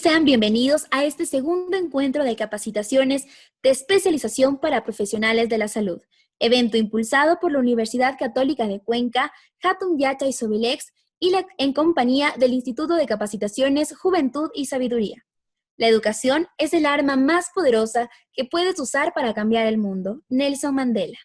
Sean bienvenidos a este segundo encuentro de capacitaciones de especialización para profesionales de la salud, evento impulsado por la Universidad Católica de Cuenca, Hatun Yachay Sobilex en compañía del Instituto de Capacitaciones Juventud y Sabiduría. La educación es el arma más poderosa que puedes usar para cambiar el mundo. Nelson Mandela.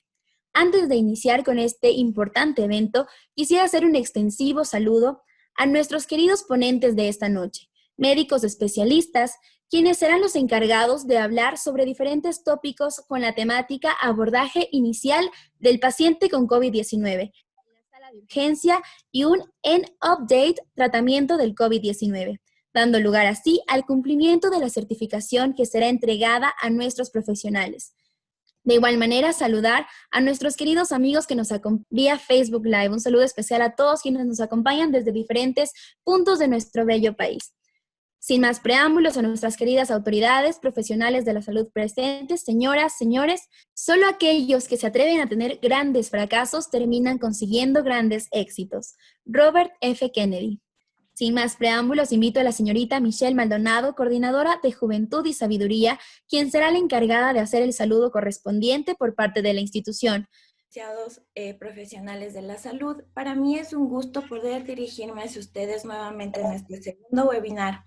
Antes de iniciar con este importante evento, quisiera hacer un extensivo saludo a nuestros queridos ponentes de esta noche, médicos especialistas, quienes serán los encargados de hablar sobre diferentes tópicos con la temática abordaje inicial del paciente con COVID-19 en la sala de urgencia y un end-update tratamiento del COVID-19, dando lugar así al cumplimiento de la certificación que será entregada a nuestros profesionales. De igual manera, saludar a nuestros queridos amigos que nos acompañan vía Facebook Live. Un saludo especial a todos quienes nos acompañan desde diferentes puntos de nuestro bello país. Sin más preámbulos, a nuestras queridas autoridades, profesionales de la salud presentes, señoras, señores, solo aquellos que se atreven a tener grandes fracasos terminan consiguiendo grandes éxitos. Robert F. Kennedy. Sin más preámbulos, invito a la señorita Michelle Maldonado, coordinadora de Juventud y Sabiduría, quien será la encargada de hacer el saludo correspondiente por parte de la institución. Profesionales de la salud, para mí es un gusto poder dirigirme hacia ustedes nuevamente en este segundo webinar.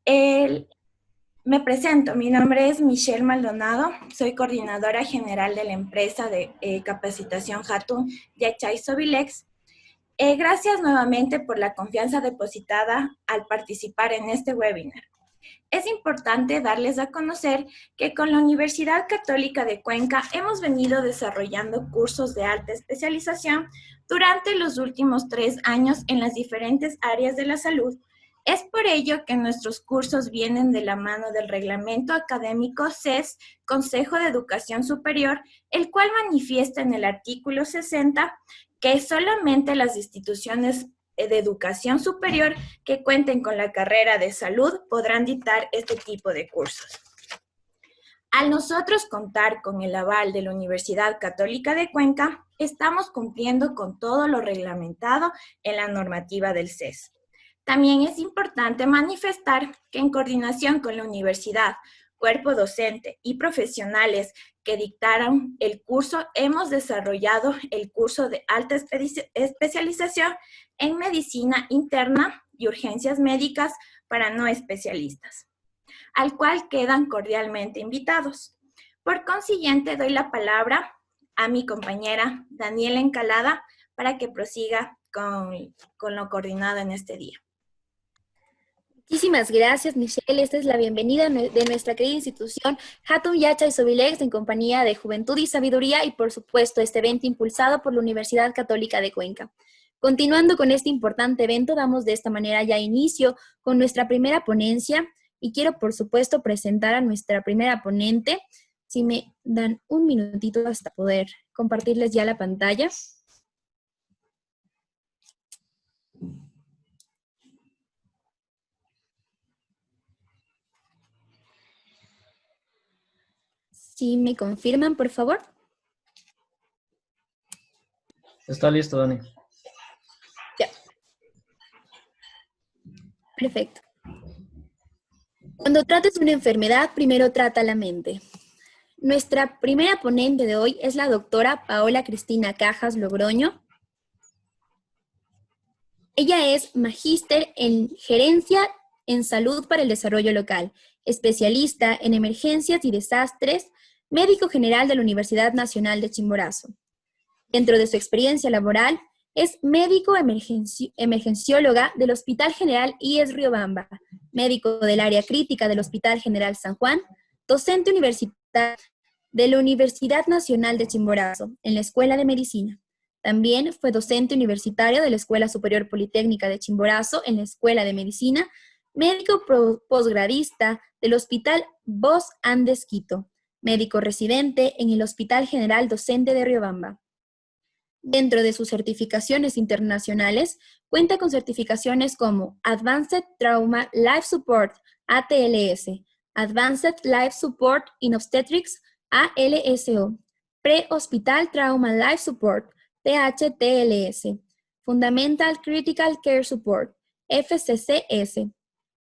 Me presento, mi nombre es Michelle Maldonado, soy coordinadora general de la empresa de capacitación Hatun Yachay Sobilex. Gracias nuevamente por la confianza depositada al participar en este webinar. Es importante darles a conocer que con la Universidad Católica de Cuenca hemos venido desarrollando cursos de alta especialización durante los últimos 3 años en las diferentes áreas de la salud. Es por ello que nuestros cursos vienen de la mano del reglamento académico CES, Consejo de Educación Superior, el cual manifiesta en el artículo 60 que solamente las instituciones de educación superior que cuenten con la carrera de salud podrán dictar este tipo de cursos. Al nosotros contar con el aval de la Universidad Católica de Cuenca, estamos cumpliendo con todo lo reglamentado en la normativa del CES. También es importante manifestar que en coordinación con la universidad, cuerpo docente y profesionales que dictaron el curso, hemos desarrollado el curso de alta especialización en medicina interna y urgencias médicas para no especialistas, al cual quedan cordialmente invitados. Por consiguiente, doy la palabra a mi compañera Daniela Encalada para que prosiga con lo coordinado en este día. Muchísimas gracias, Michelle. Esta es la bienvenida de nuestra querida institución Hatun Yachay Sobilex en compañía de Juventud y Sabiduría y, por supuesto, este evento impulsado por la Universidad Católica de Cuenca. Continuando con este importante evento, damos de esta manera ya inicio con nuestra primera ponencia y quiero, por supuesto, presentar a nuestra primera ponente. Si me dan un minutito hasta poder compartirles ya la pantalla. Si me confirman, por favor. Está listo, Dani. Ya. Perfecto. Cuando trates una enfermedad, primero trata la mente. Nuestra primera ponente de hoy es la doctora Paola Cristina Cajas Logroño. Ella es magíster en Gerencia en Salud para el Desarrollo Local, especialista en emergencias y desastres, médico general de la Universidad Nacional de Chimborazo. Dentro de su experiencia laboral, es médico emergencióloga del Hospital General IES Riobamba, médico del área crítica del Hospital General San Juan, docente universitario de la Universidad Nacional de Chimborazo, en la Escuela de Medicina. También fue docente universitario de la Escuela Superior Politécnica de Chimborazo, en la Escuela de Medicina, médico posgradista del Hospital Vos Andes Quito, médico residente en el Hospital General Docente de Riobamba. Dentro de sus certificaciones internacionales, cuenta con certificaciones como Advanced Trauma Life Support, ATLS, Advanced Life Support in Obstetrics, ALSO, Pre-Hospital Trauma Life Support, PHTLS, Fundamental Critical Care Support, FCCS,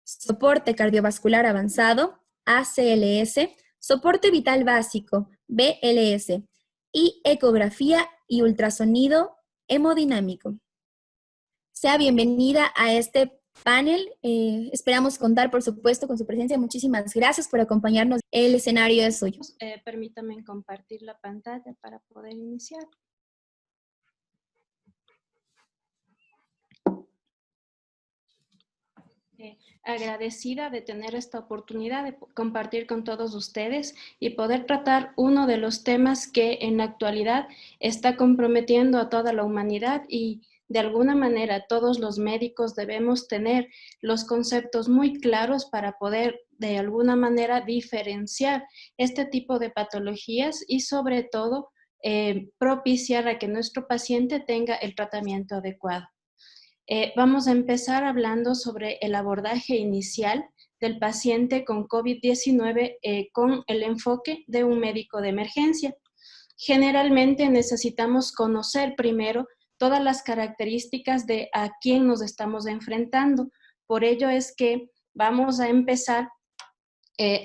soporte cardiovascular avanzado, ACLS, soporte vital básico, BLS, y ecografía y ultrasonido hemodinámico. Sea bienvenida a este panel. Esperamos contar, por supuesto, con su presencia. Muchísimas gracias por acompañarnos. El escenario es suyo. Permítame compartir la pantalla para poder iniciar. Agradecida de tener esta oportunidad de compartir con todos ustedes y poder tratar uno de los temas que en la actualidad está comprometiendo a toda la humanidad y de alguna manera todos los médicos debemos tener los conceptos muy claros para poder de alguna manera diferenciar este tipo de patologías y sobre todo propiciar a que nuestro paciente tenga el tratamiento adecuado. Vamos a empezar hablando sobre el abordaje inicial del paciente con COVID-19 con el enfoque de un médico de emergencia. Generalmente necesitamos conocer primero todas las características de a quién nos estamos enfrentando. Por ello es que vamos a empezar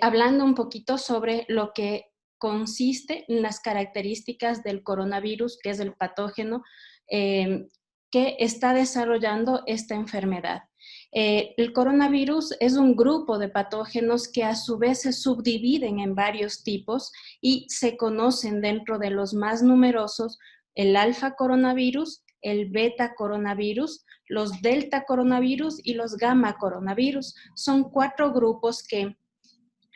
hablando un poquito sobre lo que consiste en las características del coronavirus, que es el patógeno que está desarrollando esta enfermedad. El coronavirus es un grupo de patógenos que a su vez se subdividen en varios tipos y se conocen dentro de los más numerosos el alfa coronavirus, el beta coronavirus, los delta coronavirus y los gamma coronavirus. Son 4 grupos que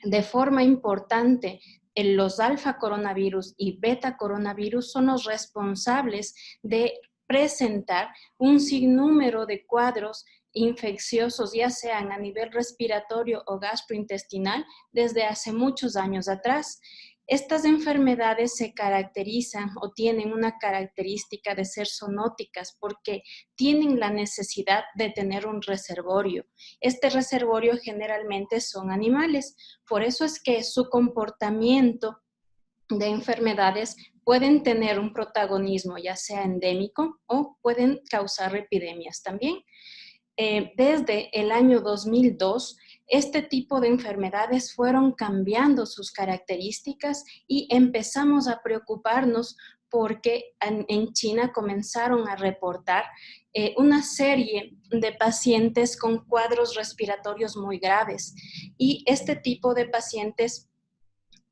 de forma importante los alfa coronavirus y beta coronavirus son los responsables de presentar un sinnúmero de cuadros infecciosos, ya sean a nivel respiratorio o gastrointestinal, desde hace muchos años atrás. Estas enfermedades se caracterizan o tienen una característica de ser zoonóticas porque tienen la necesidad de tener un reservorio. Este reservorio generalmente son animales, por eso es que su comportamiento de enfermedades pueden tener un protagonismo ya sea endémico o pueden causar epidemias también. Desde el año 2002, este tipo de enfermedades fueron cambiando sus características y empezamos a preocuparnos porque en China comenzaron a reportar una serie de pacientes con cuadros respiratorios muy graves y este tipo de pacientes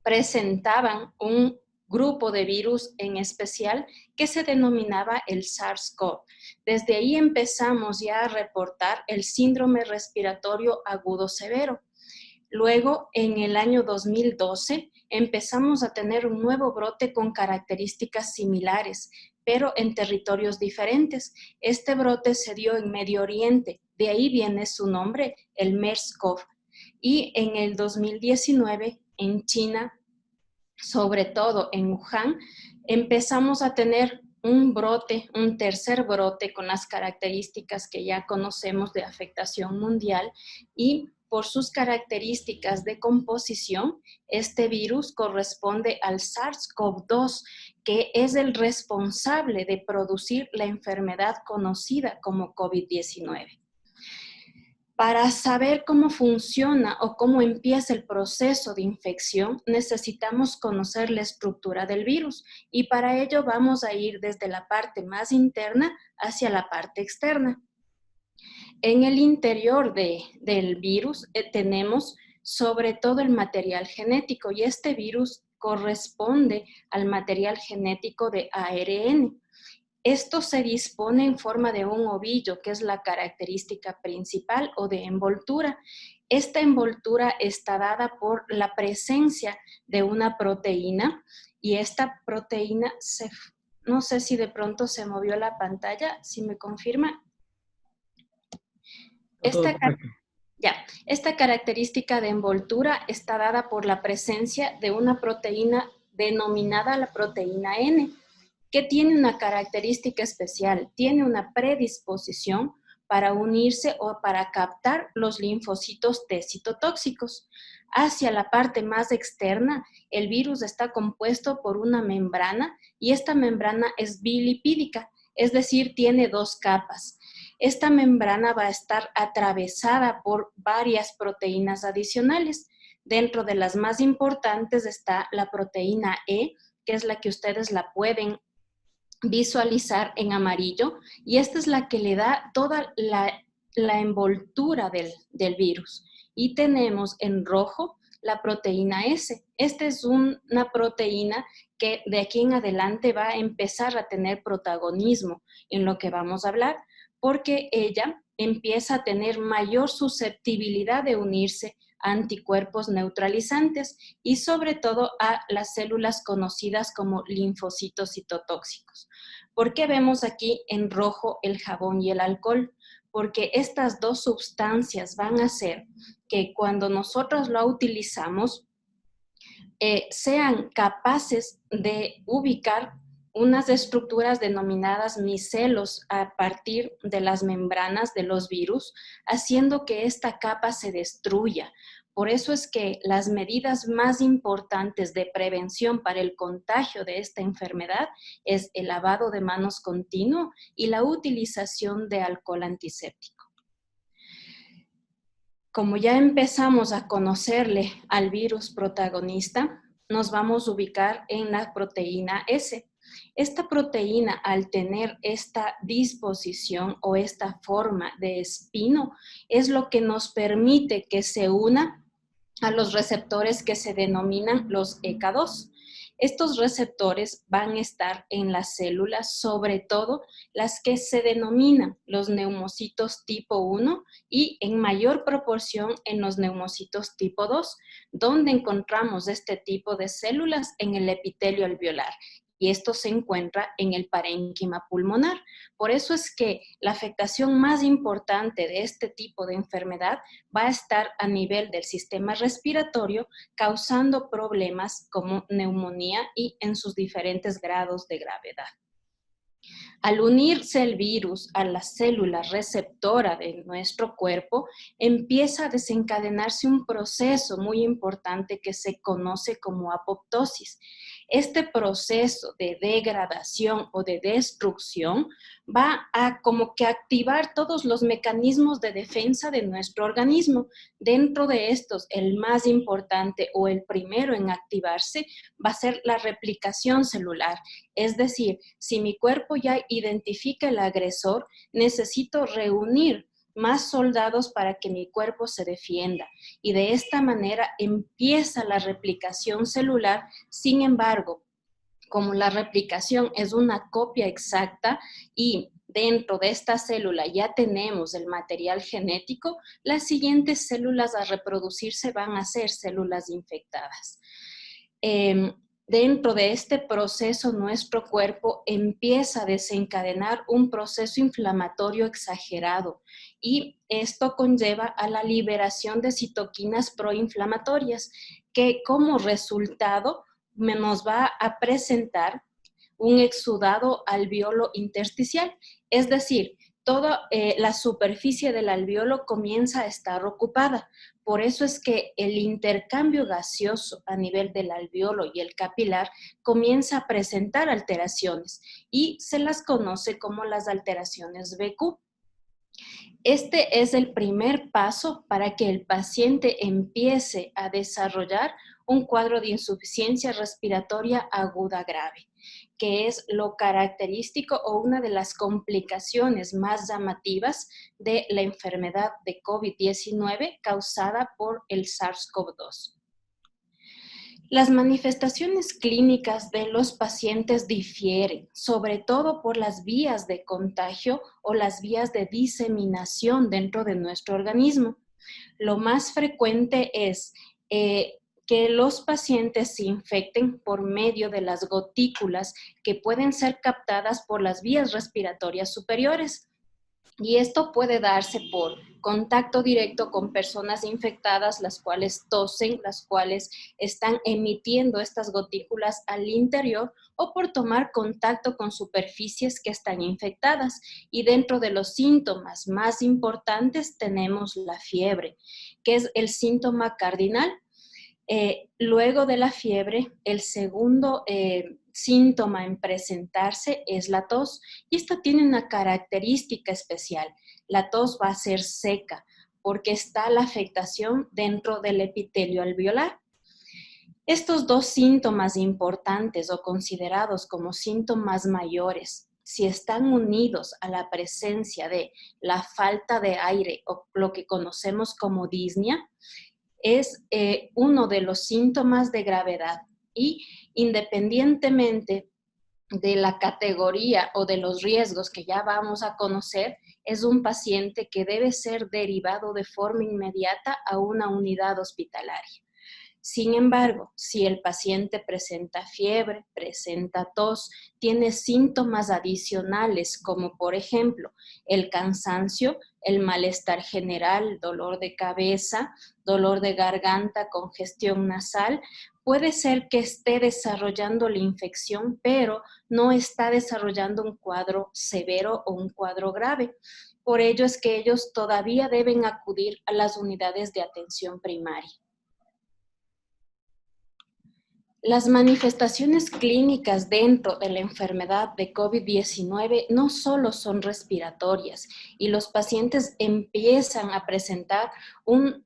presentaban un grupo de virus en especial que se denominaba el SARS-CoV. Desde ahí empezamos ya a reportar el síndrome respiratorio agudo severo. Luego, en el año 2012, empezamos a tener un nuevo brote con características similares, pero en territorios diferentes. Este brote se dio en Medio Oriente, de ahí viene su nombre, el MERS-CoV. Y en el 2019, en China, sobre todo en Wuhan, empezamos a tener un brote, un tercer brote con las características que ya conocemos de afectación mundial y por sus características de composición, este virus corresponde al SARS-CoV-2, que es el responsable de producir la enfermedad conocida como COVID-19. Para saber cómo funciona o cómo empieza el proceso de infección, necesitamos conocer la estructura del virus y para ello vamos a ir desde la parte más interna hacia la parte externa. En el interior del virus tenemos sobre todo el material genético y este virus corresponde al material genético de ARN. Esto se dispone en forma de un ovillo, que es la característica principal, o de envoltura. Esta envoltura está dada por la presencia de una proteína y esta proteína, no sé si de pronto se movió la pantalla, si me confirma. Esta característica de envoltura está dada por la presencia de una proteína denominada la proteína N, que tiene una característica especial, tiene una predisposición para unirse o para captar los linfocitos T citotóxicos. Hacia la parte más externa, el virus está compuesto por una membrana y esta membrana es bilipídica, es decir, tiene 2 capas. esta membrana va a estar atravesada por varias proteínas adicionales. Dentro de las más importantes está la proteína E, que es la que ustedes la pueden visualizar en amarillo, y esta es la que le da toda la envoltura del virus. Y tenemos en rojo la proteína S. Esta es una proteína que de aquí en adelante va a empezar a tener protagonismo en lo que vamos a hablar, porque ella empieza a tener mayor susceptibilidad de unirse a anticuerpos neutralizantes y sobre todo a las células conocidas como linfocitos citotóxicos. ¿Por qué vemos aquí en rojo el jabón y el alcohol? Porque estas dos sustancias van a hacer que cuando nosotros lo utilizamos sean capaces de ubicar unas estructuras denominadas micelos a partir de las membranas de los virus, haciendo que esta capa se destruya. Por eso es que las medidas más importantes de prevención para el contagio de esta enfermedad es el lavado de manos continuo y la utilización de alcohol antiséptico. Como ya empezamos a conocerle al virus protagonista, nos vamos a ubicar en la proteína S. Esta proteína, al tener esta disposición o esta forma de espino, es lo que nos permite que se una a los receptores que se denominan los ECA2. Estos receptores van a estar en las células, sobre todo las que se denominan los neumocitos tipo 1 y en mayor proporción en los neumocitos tipo 2, donde encontramos este tipo de células en el epitelio alveolar. Y esto se encuentra en el parénquima pulmonar. Por eso es que la afectación más importante de este tipo de enfermedad va a estar a nivel del sistema respiratorio, causando problemas como neumonía y en sus diferentes grados de gravedad. Al unirse el virus a la célula receptora de nuestro cuerpo, empieza a desencadenarse un proceso muy importante que se conoce como apoptosis. Este proceso de degradación o de destrucción va a como que activar todos los mecanismos de defensa de nuestro organismo. Dentro de estos, el más importante o el primero en activarse va a ser la replicación celular. Es decir, si mi cuerpo ya identifica el agresor, necesito reunir más soldados para que mi cuerpo se defienda. Y de esta manera empieza la replicación celular. Sin embargo, como la replicación es una copia exacta y dentro de esta célula ya tenemos el material genético, las siguientes células a reproducirse van a ser células infectadas. Dentro de este proceso, nuestro cuerpo empieza a desencadenar un proceso inflamatorio exagerado y esto conlleva a la liberación de citoquinas proinflamatorias que como resultado nos va a presentar un exudado alveolo intersticial, es decir, toda la superficie del alveolo comienza a estar ocupada. Por eso es que el intercambio gaseoso a nivel del alveolo y el capilar comienza a presentar alteraciones y se las conoce como las alteraciones BQ. Este es el primer paso para que el paciente empiece a desarrollar un cuadro de insuficiencia respiratoria aguda grave, que es lo característico o una de las complicaciones más llamativas de la enfermedad de COVID-19 causada por el SARS-CoV-2. Las manifestaciones clínicas de los pacientes difieren, sobre todo por las vías de contagio o las vías de diseminación dentro de nuestro organismo. Lo más frecuente es que los pacientes se infecten por medio de las gotículas que pueden ser captadas por las vías respiratorias superiores. Y esto puede darse por contacto directo con personas infectadas, las cuales tosen, las cuales están emitiendo estas gotículas al interior, o por tomar contacto con superficies que están infectadas. Y dentro de los síntomas más importantes tenemos la fiebre, que es el síntoma cardinal. Luego de la fiebre, el segundo síntoma en presentarse es la tos, y esta tiene una característica especial. la tos va a ser seca porque está la afectación dentro del epitelio alveolar. Estos dos síntomas importantes o considerados como síntomas mayores, si están unidos a la presencia de la falta de aire o lo que conocemos como disnea, es uno de los síntomas de gravedad y independientemente de la categoría o de los riesgos que ya vamos a conocer, es un paciente que debe ser derivado de forma inmediata a una unidad hospitalaria. Sin embargo, si el paciente presenta fiebre, presenta tos, tiene síntomas adicionales como por ejemplo el cansancio, el malestar general, dolor de cabeza, dolor de garganta, congestión nasal, puede ser que esté desarrollando la infección, pero no está desarrollando un cuadro severo o un cuadro grave. Por ello es que ellos todavía deben acudir a las unidades de atención primaria. Las manifestaciones clínicas dentro de la enfermedad de COVID-19 no solo son respiratorias y los pacientes empiezan a presentar un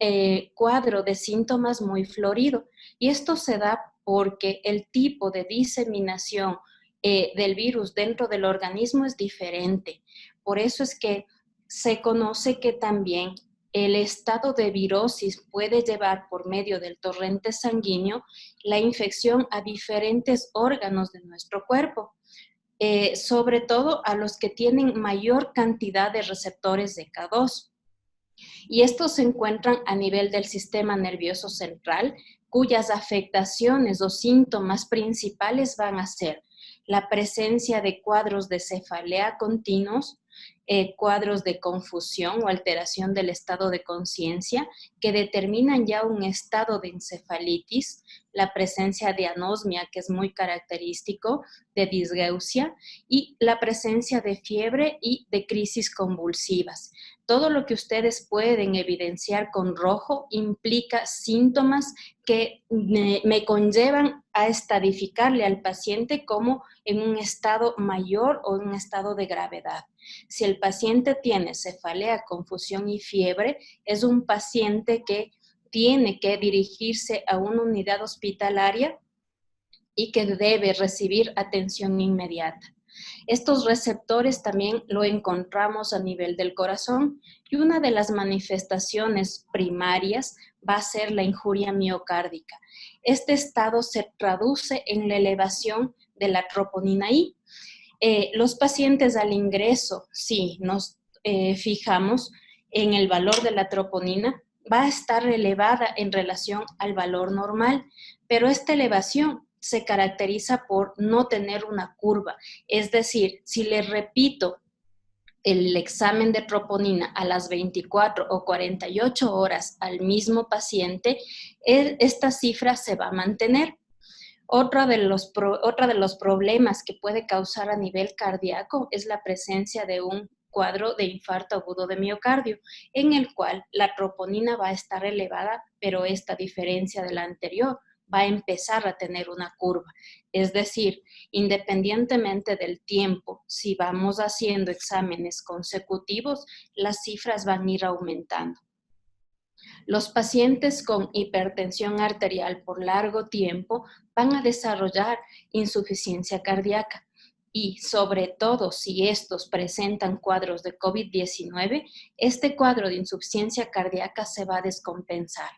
cuadro de síntomas muy florido y esto se da porque el tipo de diseminación del virus dentro del organismo es diferente. Por eso es que se conoce que también el estado de virosis puede llevar por medio del torrente sanguíneo la infección a diferentes órganos de nuestro cuerpo, sobre todo a los que tienen mayor cantidad de receptores de K2. Y estos se encuentran a nivel del sistema nervioso central, cuyas afectaciones o síntomas principales van a ser la presencia de cuadros de cefalea continuos, cuadros de confusión o alteración del estado de conciencia que determinan ya un estado de encefalitis, la presencia de anosmia, que es muy característico, de disgeusia, y la presencia de fiebre y de crisis convulsivas. Todo lo que ustedes pueden evidenciar con rojo implica síntomas que me conllevan a estadificarle al paciente como en un estado mayor o en un estado de gravedad. Si el paciente tiene cefalea, confusión y fiebre, es un paciente que tiene que dirigirse a una unidad hospitalaria y que debe recibir atención inmediata. Estos receptores también lo encontramos a nivel del corazón y una de las manifestaciones primarias va a ser la injuria miocárdica. Este estado se traduce en la elevación de la troponina I. Los pacientes al ingreso, si nos fijamos en el valor de la troponina, va a estar elevada en relación al valor normal, pero esta elevación se caracteriza por no tener una curva. Es decir, si le repito el examen de troponina a las 24 o 48 horas al mismo paciente, esta cifra se va a mantener. Otro de los problemas que puede causar a nivel cardíaco es la presencia de un cuadro de infarto agudo de miocardio, en el cual la troponina va a estar elevada, pero esta diferencia de la anterior va a empezar a tener una curva. Es decir, independientemente del tiempo, si vamos haciendo exámenes consecutivos, las cifras van a ir aumentando. Los pacientes con hipertensión arterial por largo tiempo van a desarrollar insuficiencia cardíaca y sobre todo si estos presentan cuadros de COVID-19, este cuadro de insuficiencia cardíaca se va a descompensar.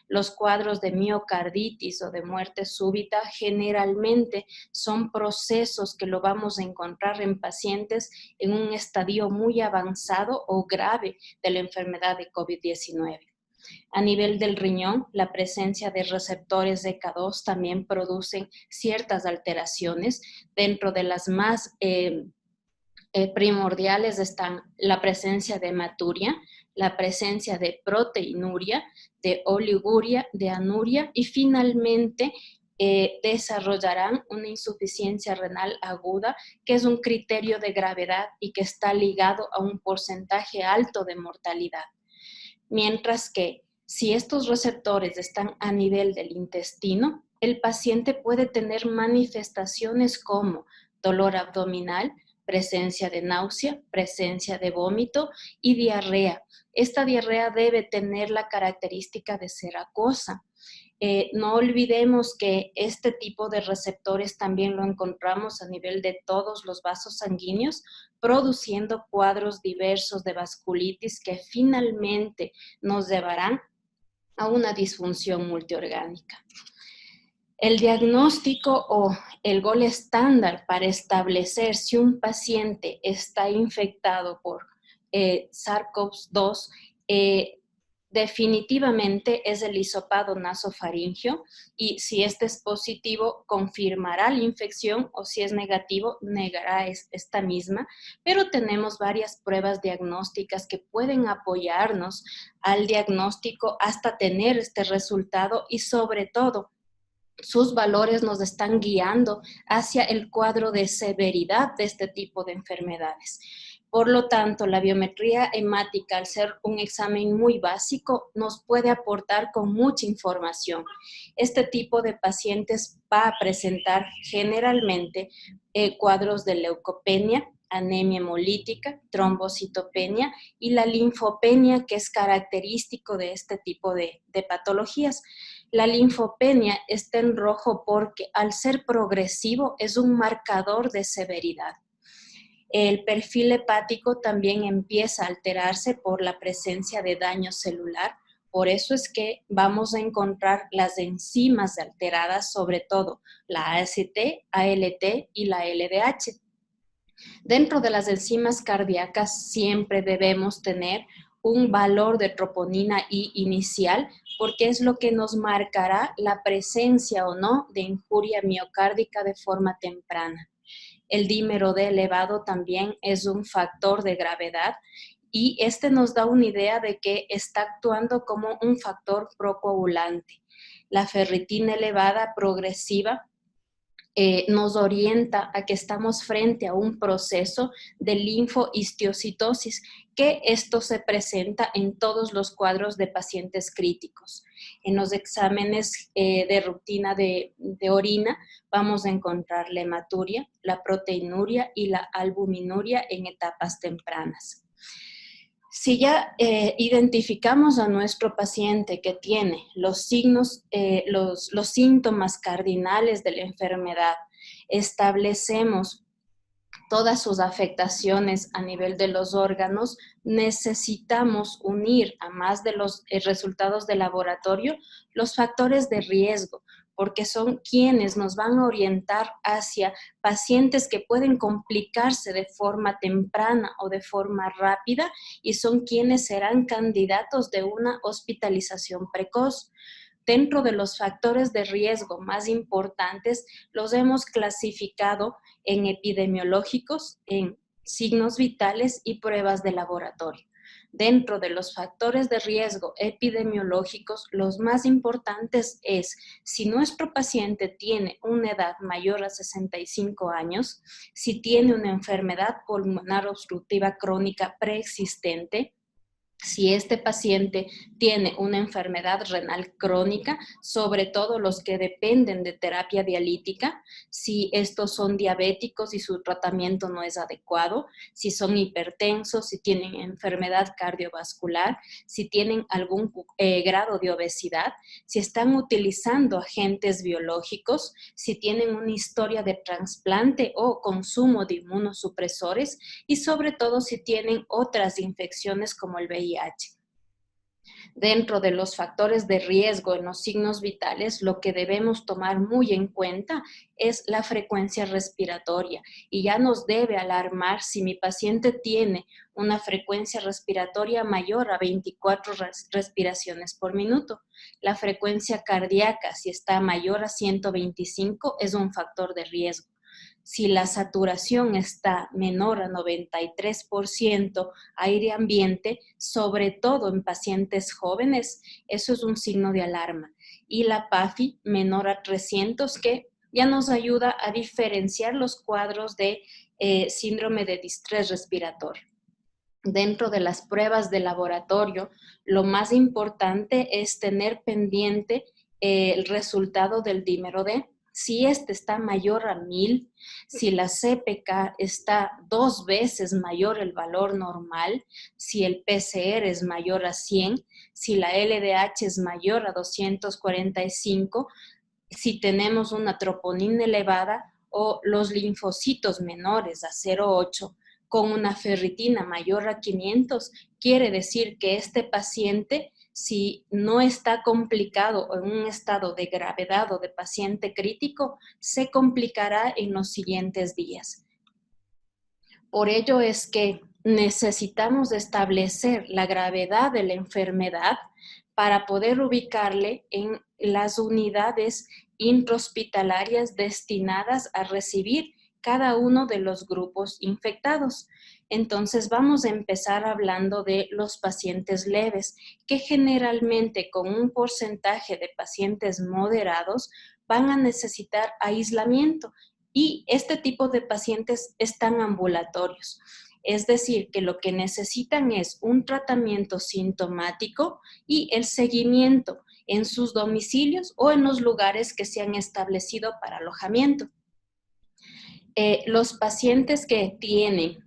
Los cuadros de miocarditis o de muerte súbita generalmente son procesos que lo vamos a encontrar en pacientes en un estadio muy avanzado o grave de la enfermedad de COVID-19. A nivel del riñón, la presencia de receptores de K2 también producen ciertas alteraciones. Dentro de las más primordiales están la presencia de hematuria, la presencia de proteinuria, de oliguria, de anuria y finalmente desarrollarán una insuficiencia renal aguda, que es un criterio de gravedad y que está ligado a un porcentaje alto de mortalidad. Mientras que si estos receptores están a nivel del intestino, el paciente puede tener manifestaciones como dolor abdominal, presencia de náusea, presencia de vómito y diarrea. Esta diarrea debe tener la característica de ser acuosa. No olvidemos que este tipo de receptores también lo encontramos a nivel de todos los vasos sanguíneos, produciendo cuadros diversos de vasculitis que finalmente nos llevarán a una disfunción multiorgánica. El diagnóstico o el gol estándar para establecer si un paciente está infectado por SARS-CoV-2 definitivamente es el hisopado nasofaringio, y si este es positivo confirmará la infección, o si es negativo negará esta misma, pero tenemos varias pruebas diagnósticas que pueden apoyarnos al diagnóstico hasta tener este resultado, y sobre todo sus valores nos están guiando hacia el cuadro de severidad de este tipo de enfermedades. Por lo tanto, la biometría hemática, al ser un examen muy básico, nos puede aportar con mucha información. Este tipo de pacientes va a presentar generalmente cuadros de leucopenia, anemia hemolítica, trombocitopenia y la linfopenia, que es característico de este tipo de patologías. La linfopenia está en rojo porque, al ser progresivo, es un marcador de severidad. El perfil hepático también empieza a alterarse por la presencia de daño celular. Por eso es que vamos a encontrar las enzimas alteradas, sobre todo la AST, ALT y la LDH. Dentro de las enzimas cardíacas siempre debemos tener un valor de troponina I inicial, porque es lo que nos marcará la presencia o no de injuria miocárdica de forma temprana. El dímero D elevado también es un factor de gravedad, y este nos da una idea de que está actuando como un factor procoagulante. La ferritina elevada progresiva nos orienta a que estamos frente a un proceso de linfohistiocytosis, que esto se presenta en todos los cuadros de pacientes críticos. En los exámenes de rutina de orina vamos a encontrar la hematuria, la proteinuria y la albuminuria en etapas tempranas. Si ya identificamos a nuestro paciente que tiene los signos, los síntomas cardinales de la enfermedad, establecemos todas sus afectaciones a nivel de los órganos, necesitamos unir, a más de los resultados de laboratorio, los factores de riesgo, porque son quienes nos van a orientar hacia pacientes que pueden complicarse de forma temprana o de forma rápida, y son quienes serán candidatos de una hospitalización precoz. Dentro de los factores de riesgo más importantes, los hemos clasificado en epidemiológicos, en signos vitales y pruebas de laboratorio. Dentro de los factores de riesgo epidemiológicos, los más importantes es si nuestro paciente tiene una edad mayor a 65 años, si tiene una enfermedad pulmonar obstructiva crónica preexistente, si este paciente tiene una enfermedad renal crónica, sobre todo los que dependen de terapia dialítica, si estos son diabéticos y su tratamiento no es adecuado, si son hipertensos, si tienen enfermedad cardiovascular, si tienen algún grado de obesidad, si están utilizando agentes biológicos, si tienen una historia de trasplante o consumo de inmunosupresores, y sobre todo si tienen otras infecciones como el VIH. Dentro de los factores de riesgo en los signos vitales, lo que debemos tomar muy en cuenta es la frecuencia respiratoria, y ya nos debe alarmar si mi paciente tiene una frecuencia respiratoria mayor a 24 respiraciones por minuto. La frecuencia cardíaca, si está mayor a 125, es un factor de riesgo. Si la saturación está menor a 93% aire ambiente, sobre todo en pacientes jóvenes, eso es un signo de alarma. Y la PAFI menor a 300, que ya nos ayuda a diferenciar los cuadros de síndrome de distrés respiratorio. Dentro de las pruebas de laboratorio, lo más importante es tener pendiente el resultado del dímero D. Si este está mayor a 1000, si la CPK está 2 veces mayor el valor normal, si el PCR es mayor a 100, si la LDH es mayor a 245, si tenemos una troponina elevada o los linfocitos menores a 0,8 con una ferritina mayor a 500, quiere decir que este paciente, si no está complicado o en un estado de gravedad o de paciente crítico, se complicará en los siguientes días. Por ello es que necesitamos establecer la gravedad de la enfermedad para poder ubicarle en las unidades intrahospitalarias destinadas a recibir cada uno de los grupos infectados. Entonces vamos a empezar hablando de los pacientes leves, que generalmente con un porcentaje de pacientes moderados van a necesitar aislamiento, y este tipo de pacientes están ambulatorios. Es decir, que lo que necesitan es un tratamiento sintomático y el seguimiento en sus domicilios o en los lugares que se han establecido para alojamiento. Los pacientes que tienen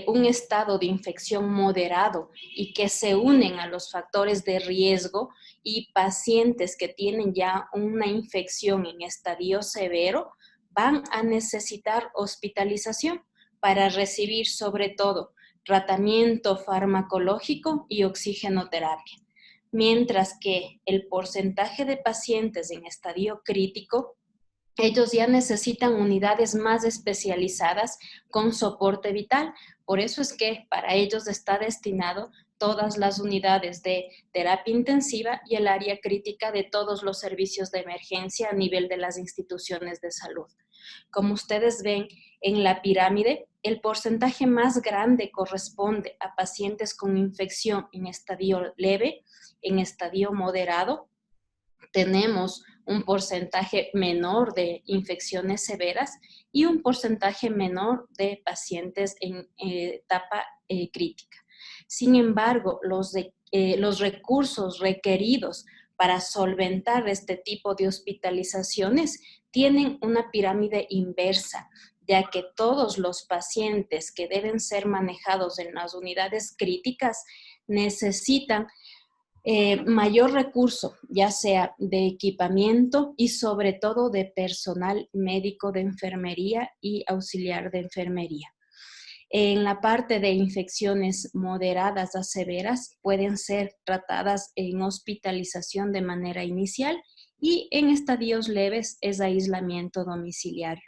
un estado de infección moderado y que se unen a los factores de riesgo, y pacientes que tienen ya una infección en estadio severo, van a necesitar hospitalización para recibir sobre todo tratamiento farmacológico y oxigenoterapia. Mientras que el porcentaje de pacientes en estadio crítico, ellos ya necesitan unidades más especializadas con soporte vital. Por eso es que para ellos está destinado todas las unidades de terapia intensiva y el área crítica de todos los servicios de emergencia a nivel de las instituciones de salud. Como ustedes ven en la pirámide, el porcentaje más grande corresponde a pacientes con infección en estadio leve, en estadio moderado. Tenemos un porcentaje menor de infecciones severas y un porcentaje menor de pacientes en etapa crítica. Sin embargo, los recursos requeridos para solventar este tipo de hospitalizaciones tienen una pirámide inversa, ya que todos los pacientes que deben ser manejados en las unidades críticas necesitan mayor recurso, ya sea de equipamiento y sobre todo de personal médico de enfermería y auxiliar de enfermería. En la parte de infecciones moderadas a severas pueden ser tratadas en hospitalización de manera inicial, y en estadios leves es aislamiento domiciliario.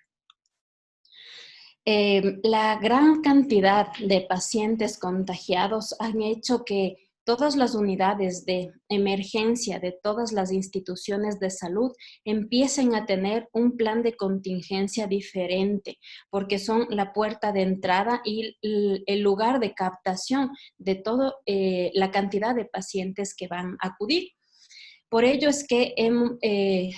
La gran cantidad de pacientes contagiados han hecho que todas las unidades de emergencia de todas las instituciones de salud empiecen a tener un plan de contingencia diferente, porque son la puerta de entrada y el lugar de captación de toda la cantidad de pacientes que van a acudir. Por ello es que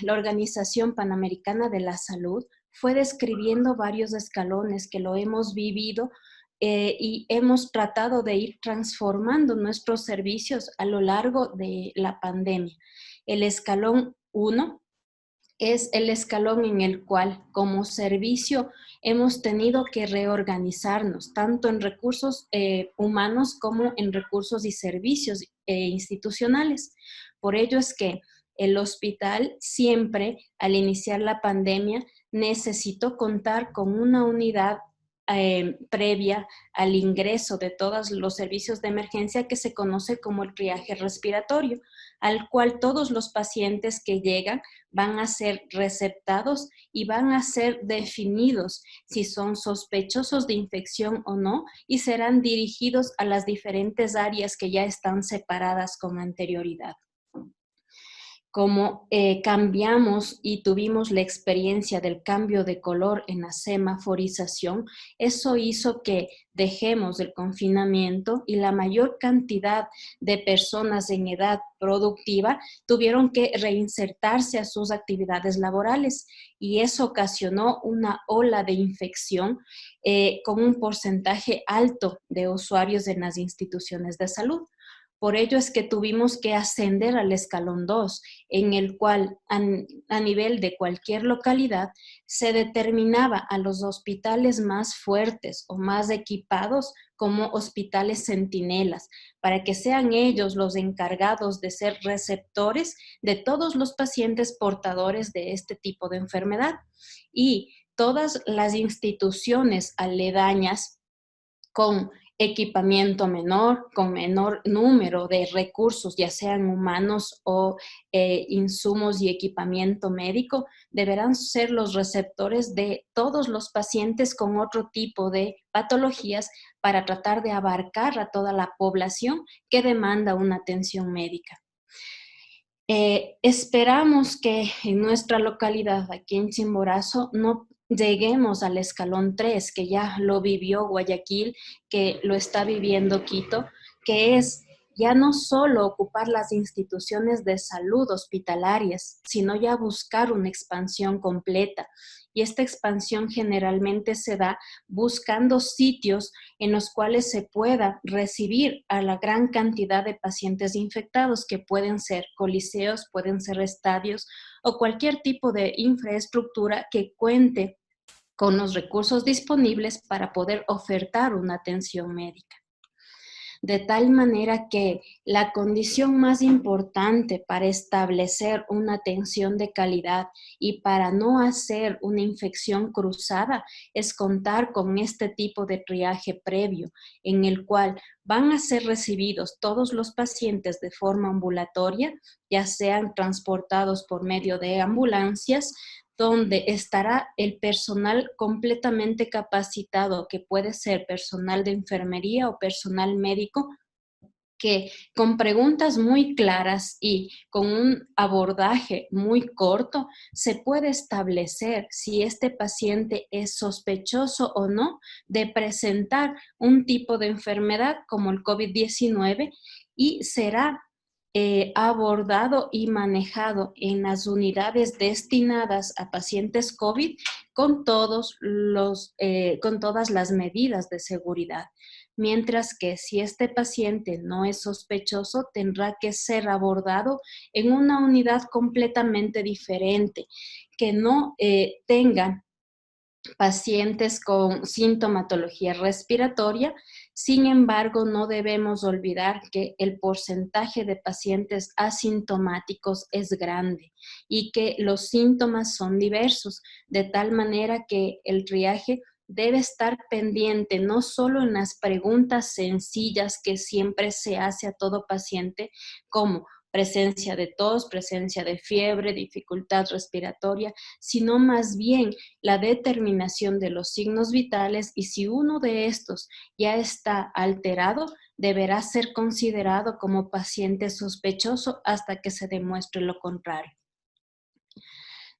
la Organización Panamericana de la Salud fue describiendo varios escalones que lo hemos vivido y hemos tratado de ir transformando nuestros servicios a lo largo de la pandemia. El escalón 1 es el escalón en el cual como servicio hemos tenido que reorganizarnos, tanto en recursos humanos como en recursos y servicios institucionales. Por ello es que el hospital siempre, al iniciar la pandemia, necesitó contar con una unidad previa al ingreso de todos los servicios de emergencia que se conoce como el triaje respiratorio, al cual todos los pacientes que llegan van a ser receptados y van a ser definidos si son sospechosos de infección o no, y serán dirigidos a las diferentes áreas que ya están separadas con anterioridad. Como cambiamos y tuvimos la experiencia del cambio de color en la semaforización, eso hizo que dejemos el confinamiento y la mayor cantidad de personas en edad productiva tuvieron que reinsertarse a sus actividades laborales, y eso ocasionó una ola de infección con un porcentaje alto de usuarios en las instituciones de salud. Por ello es que tuvimos que ascender al escalón 2, en el cual a nivel de cualquier localidad se determinaba a los hospitales más fuertes o más equipados como hospitales centinelas, para que sean ellos los encargados de ser receptores de todos los pacientes portadores de este tipo de enfermedad. Y todas las instituciones aledañas con equipamiento menor, con menor número de recursos, ya sean humanos o insumos y equipamiento médico, deberán ser los receptores de todos los pacientes con otro tipo de patologías para tratar de abarcar a toda la población que demanda una atención médica. Esperamos que en nuestra localidad, aquí en Chimborazo, no lleguemos al escalón 3, que ya lo vivió Guayaquil, que lo está viviendo Quito, que es ya no solo ocupar las instituciones de salud hospitalarias, sino ya buscar una expansión completa. Y esta expansión generalmente se da buscando sitios en los cuales se pueda recibir a la gran cantidad de pacientes infectados, que pueden ser coliseos, pueden ser estadios o cualquier tipo de infraestructura que cuente con los recursos disponibles para poder ofertar una atención médica. De tal manera que la condición más importante para establecer una atención de calidad y para no hacer una infección cruzada es contar con este tipo de triaje previo, en el cual van a ser recibidos todos los pacientes de forma ambulatoria, ya sean transportados por medio de ambulancias, donde estará el personal completamente capacitado, que puede ser personal de enfermería o personal médico, que con preguntas muy claras y con un abordaje muy corto se puede establecer si este paciente es sospechoso o no de presentar un tipo de enfermedad como el COVID-19 y será abordado y manejado en las unidades destinadas a pacientes COVID con todas las medidas de seguridad. Mientras que si este paciente no es sospechoso, tendrá que ser abordado en una unidad completamente diferente, que no tenga pacientes con sintomatología respiratoria. Sin embargo, no debemos olvidar que el porcentaje de pacientes asintomáticos es grande y que los síntomas son diversos, de tal manera que el triaje debe estar pendiente no solo en las preguntas sencillas que siempre se hace a todo paciente, como presencia de tos, presencia de fiebre, dificultad respiratoria, sino más bien la determinación de los signos vitales, y si uno de estos ya está alterado, deberá ser considerado como paciente sospechoso hasta que se demuestre lo contrario.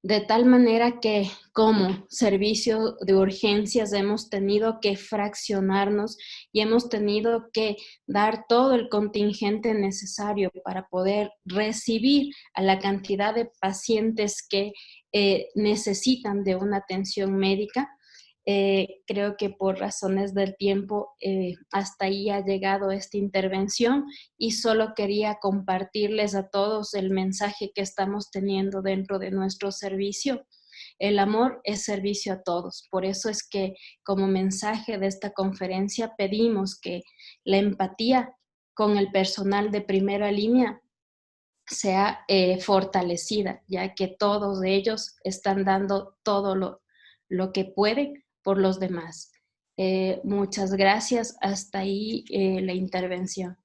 De tal manera que como servicio de urgencias hemos tenido que fraccionarnos y hemos tenido que dar todo el contingente necesario para poder recibir a la cantidad de pacientes que necesitan de una atención médica. Creo que por razones del tiempo hasta ahí ha llegado esta intervención y solo quería compartirles a todos el mensaje que estamos teniendo dentro de nuestro servicio. El amor es servicio a todos. Por eso es que como mensaje de esta conferencia pedimos que la empatía con el personal de primera línea sea fortalecida, ya que todos ellos están dando todo lo que pueden por los demás. Muchas gracias. Hasta ahí la intervención.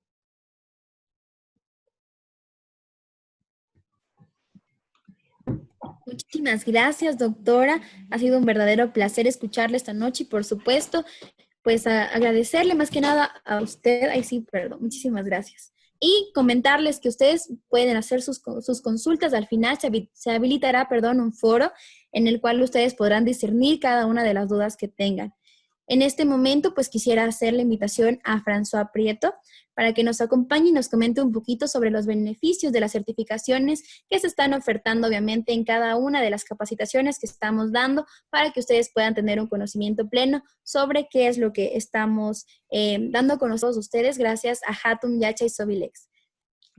Muchísimas gracias, doctora. Ha sido un verdadero placer escucharle esta noche y, por supuesto, pues agradecerle más que nada a usted. Ay, sí, perdón. Muchísimas gracias. Y comentarles que ustedes pueden hacer sus consultas. Al final se habilitará, un foro en el cual ustedes podrán discernir cada una de las dudas que tengan. En este momento, pues quisiera hacer la invitación a François Prieto para que nos acompañe y nos comente un poquito sobre los beneficios de las certificaciones que se están ofertando, obviamente, en cada una de las capacitaciones que estamos dando, para que ustedes puedan tener un conocimiento pleno sobre qué es lo que estamos dando con todos ustedes gracias a Hatum Yacha y Sobilex.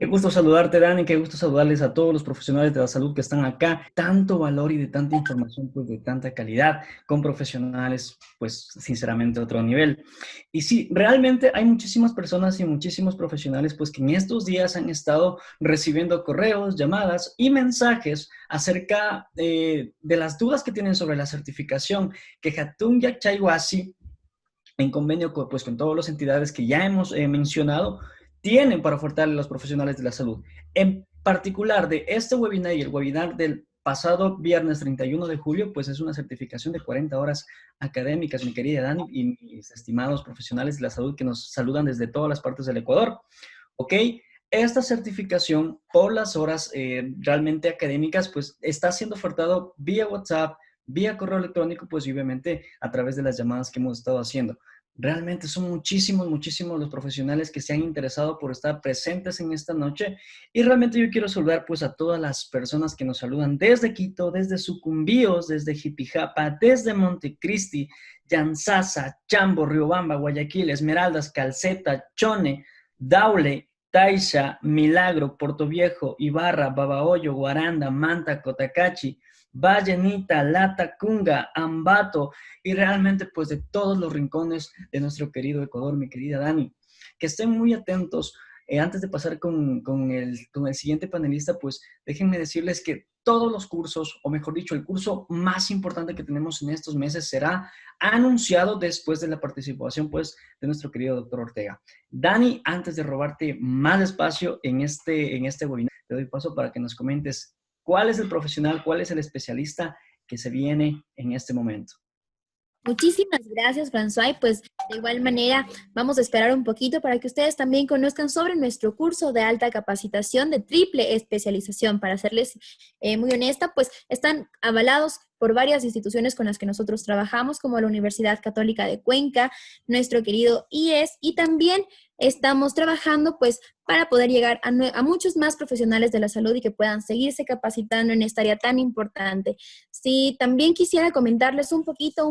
Qué gusto saludarte, Dani, qué gusto saludarles a todos los profesionales de la salud que están acá. Tanto valor y de tanta información, pues de tanta calidad, con profesionales, pues sinceramente a otro nivel. Y sí, realmente hay muchísimas personas y muchísimos profesionales, pues que en estos días han estado recibiendo correos, llamadas y mensajes acerca de las dudas que tienen sobre la certificación que Hatun Yachaywasi, en convenio pues, con todas las entidades que ya hemos mencionado, tienen para ofertarle a los profesionales de la salud. En particular, de este webinar y el webinar del pasado viernes 31 de julio, pues es una certificación de 40 horas académicas, mi querida Dani, y mis estimados profesionales de la salud que nos saludan desde todas las partes del Ecuador. ¿Ok? Esta certificación por las horas realmente académicas, pues está siendo ofertado vía WhatsApp, vía correo electrónico, pues y obviamente a través de las llamadas que hemos estado haciendo. Realmente son muchísimos, muchísimos los profesionales que se han interesado por estar presentes en esta noche y realmente yo quiero saludar pues a todas las personas que nos saludan desde Quito, desde Sucumbíos, desde Jipijapa, desde Montecristi, Yanzasa, Chambo, Riobamba, Guayaquil, Esmeraldas, Calceta, Chone, Daule, Taisha, Milagro, Portoviejo, Ibarra, Babahoyo, Guaranda, Manta, Cotacachi, Vallenita, Latacunga, Ambato y realmente pues de todos los rincones de nuestro querido Ecuador, mi querida Dani. Que estén muy atentos. Antes de pasar con el siguiente panelista, pues déjenme decirles que todos los cursos, o mejor dicho, el curso más importante que tenemos en estos meses será anunciado después de la participación pues de nuestro querido doctor Ortega. Dani, antes de robarte más espacio en este webinar, te doy paso para que nos comentes cuál es el profesional, cuál es el especialista que se viene en este momento. Muchísimas gracias, François. Y pues de igual manera vamos a esperar un poquito para que ustedes también conozcan sobre nuestro curso de alta capacitación de triple especialización. Para serles muy honesta, pues están avalados por varias instituciones con las que nosotros trabajamos, como la Universidad Católica de Cuenca, nuestro querido IES, y también estamos trabajando pues para poder llegar a muchos más profesionales de la salud y que puedan seguirse capacitando en esta área tan importante. Sí, también quisiera comentarles un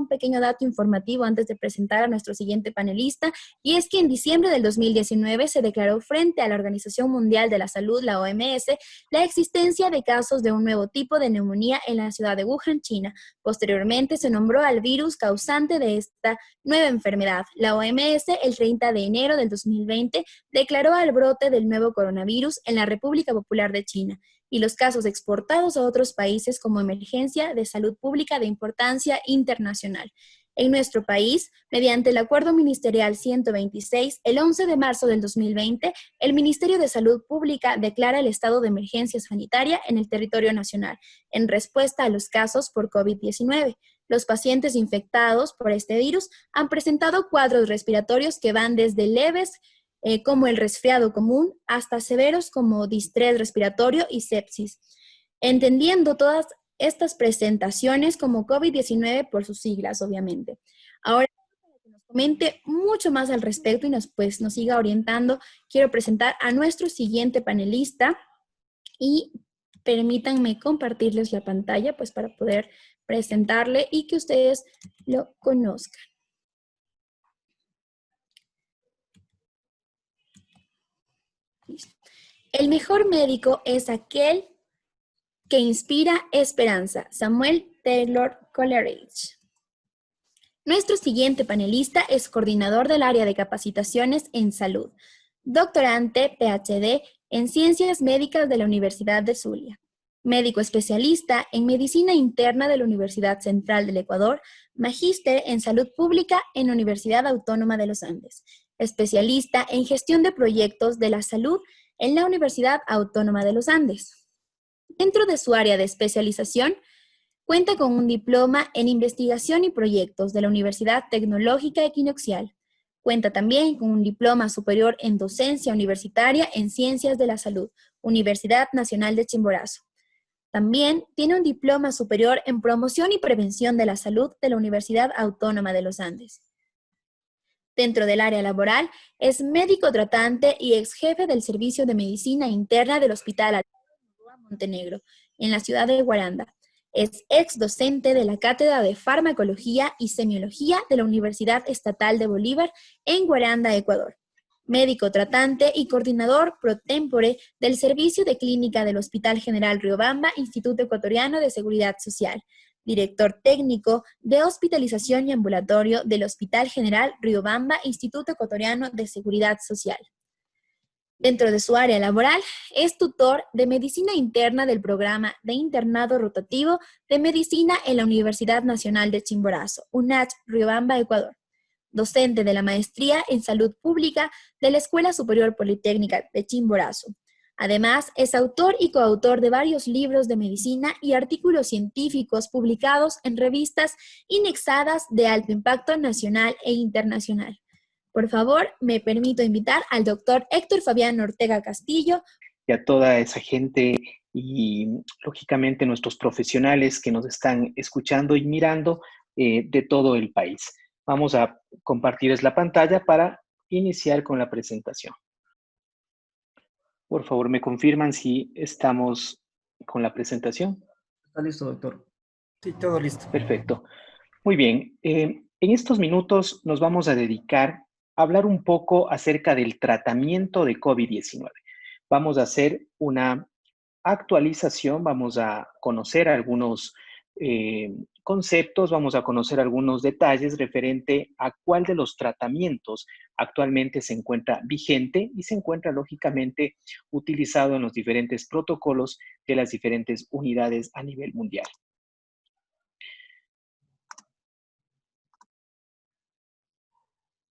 pequeño dato informativo antes de presentar a nuestro siguiente panelista, y es que en diciembre del 2019 se declaró frente a la Organización Mundial de la Salud, la OMS, la existencia de casos de un nuevo tipo de neumonía en la ciudad de Wuhan, China. Posteriormente se nombró al virus causante de esta nueva enfermedad. La OMS, el 30 de enero del 2020, declaró al brote del nuevo coronavirus en la República Popular de China y los casos exportados a otros países como emergencia de salud pública de importancia internacional. En nuestro país, mediante el Acuerdo Ministerial 126, el 11 de marzo del 2020, el Ministerio de Salud Pública declara el estado de emergencia sanitaria en el territorio nacional, en respuesta a los casos por COVID-19. Los pacientes infectados por este virus han presentado cuadros respiratorios que van desde leves, como el resfriado común, hasta severos como distrés respiratorio y sepsis, entendiendo todas estas presentaciones como COVID-19 por sus siglas, obviamente. Ahora, para que nos comente mucho más al respecto y nos siga orientando, quiero presentar a nuestro siguiente panelista y permítanme compartirles la pantalla pues para poder presentarle y que ustedes lo conozcan. El mejor médico es aquel que inspira esperanza. Samuel Taylor Coleridge. Nuestro siguiente panelista es coordinador del área de capacitaciones en salud, doctorante PhD en Ciencias Médicas de la Universidad de Zulia, médico especialista en Medicina Interna de la Universidad Central del Ecuador, magíster en Salud Pública en la Universidad Autónoma de los Andes, especialista en Gestión de Proyectos de la Salud en la Universidad Autónoma de los Andes. Dentro de su área de especialización, cuenta con un diploma en Investigación y Proyectos de la Universidad Tecnológica Equinoccial. Cuenta también con un diploma superior en Docencia Universitaria en Ciencias de la Salud, Universidad Nacional de Chimborazo. También tiene un diploma superior en Promoción y Prevención de la Salud de la Universidad Autónoma de los Andes. Dentro del área laboral, es médico tratante y ex jefe del Servicio de Medicina Interna del Hospital Montenegro, en la ciudad de Guaranda. Es ex docente de la Cátedra de Farmacología y Semiología de la Universidad Estatal de Bolívar en Guaranda, Ecuador. médico tratante y coordinador pro tempore del Servicio de Clínica del Hospital General Riobamba, Instituto Ecuatoriano de Seguridad Social, director técnico de Hospitalización y Ambulatorio del Hospital General Riobamba, Instituto Ecuatoriano de Seguridad Social. Dentro de su área laboral, es tutor de Medicina Interna del Programa de Internado Rotativo de Medicina en la Universidad Nacional de Chimborazo, UNACH, Riobamba, Ecuador. Docente de la Maestría en Salud Pública de la Escuela Superior Politécnica de Chimborazo. Además, es autor y coautor de varios libros de medicina y artículos científicos publicados en revistas indexadas de alto impacto nacional e internacional. Por favor, me permito invitar al doctor Héctor Fabián Ortega Castillo. Y a toda esa gente y, lógicamente, nuestros profesionales que nos están escuchando y mirando de todo el país. Vamos a compartirles la pantalla para iniciar con la presentación. Por favor, me confirman si estamos con la presentación. Está listo, doctor. Sí, todo listo. Perfecto. Muy bien. En estos minutos nos vamos a dedicar a hablar un poco acerca del tratamiento de COVID-19. Vamos a hacer una actualización, vamos a conocer algunos conceptos, vamos a conocer algunos detalles referente a cuál de los tratamientos actualmente se encuentra vigente y se encuentra lógicamente utilizado en los diferentes protocolos de las diferentes unidades a nivel mundial.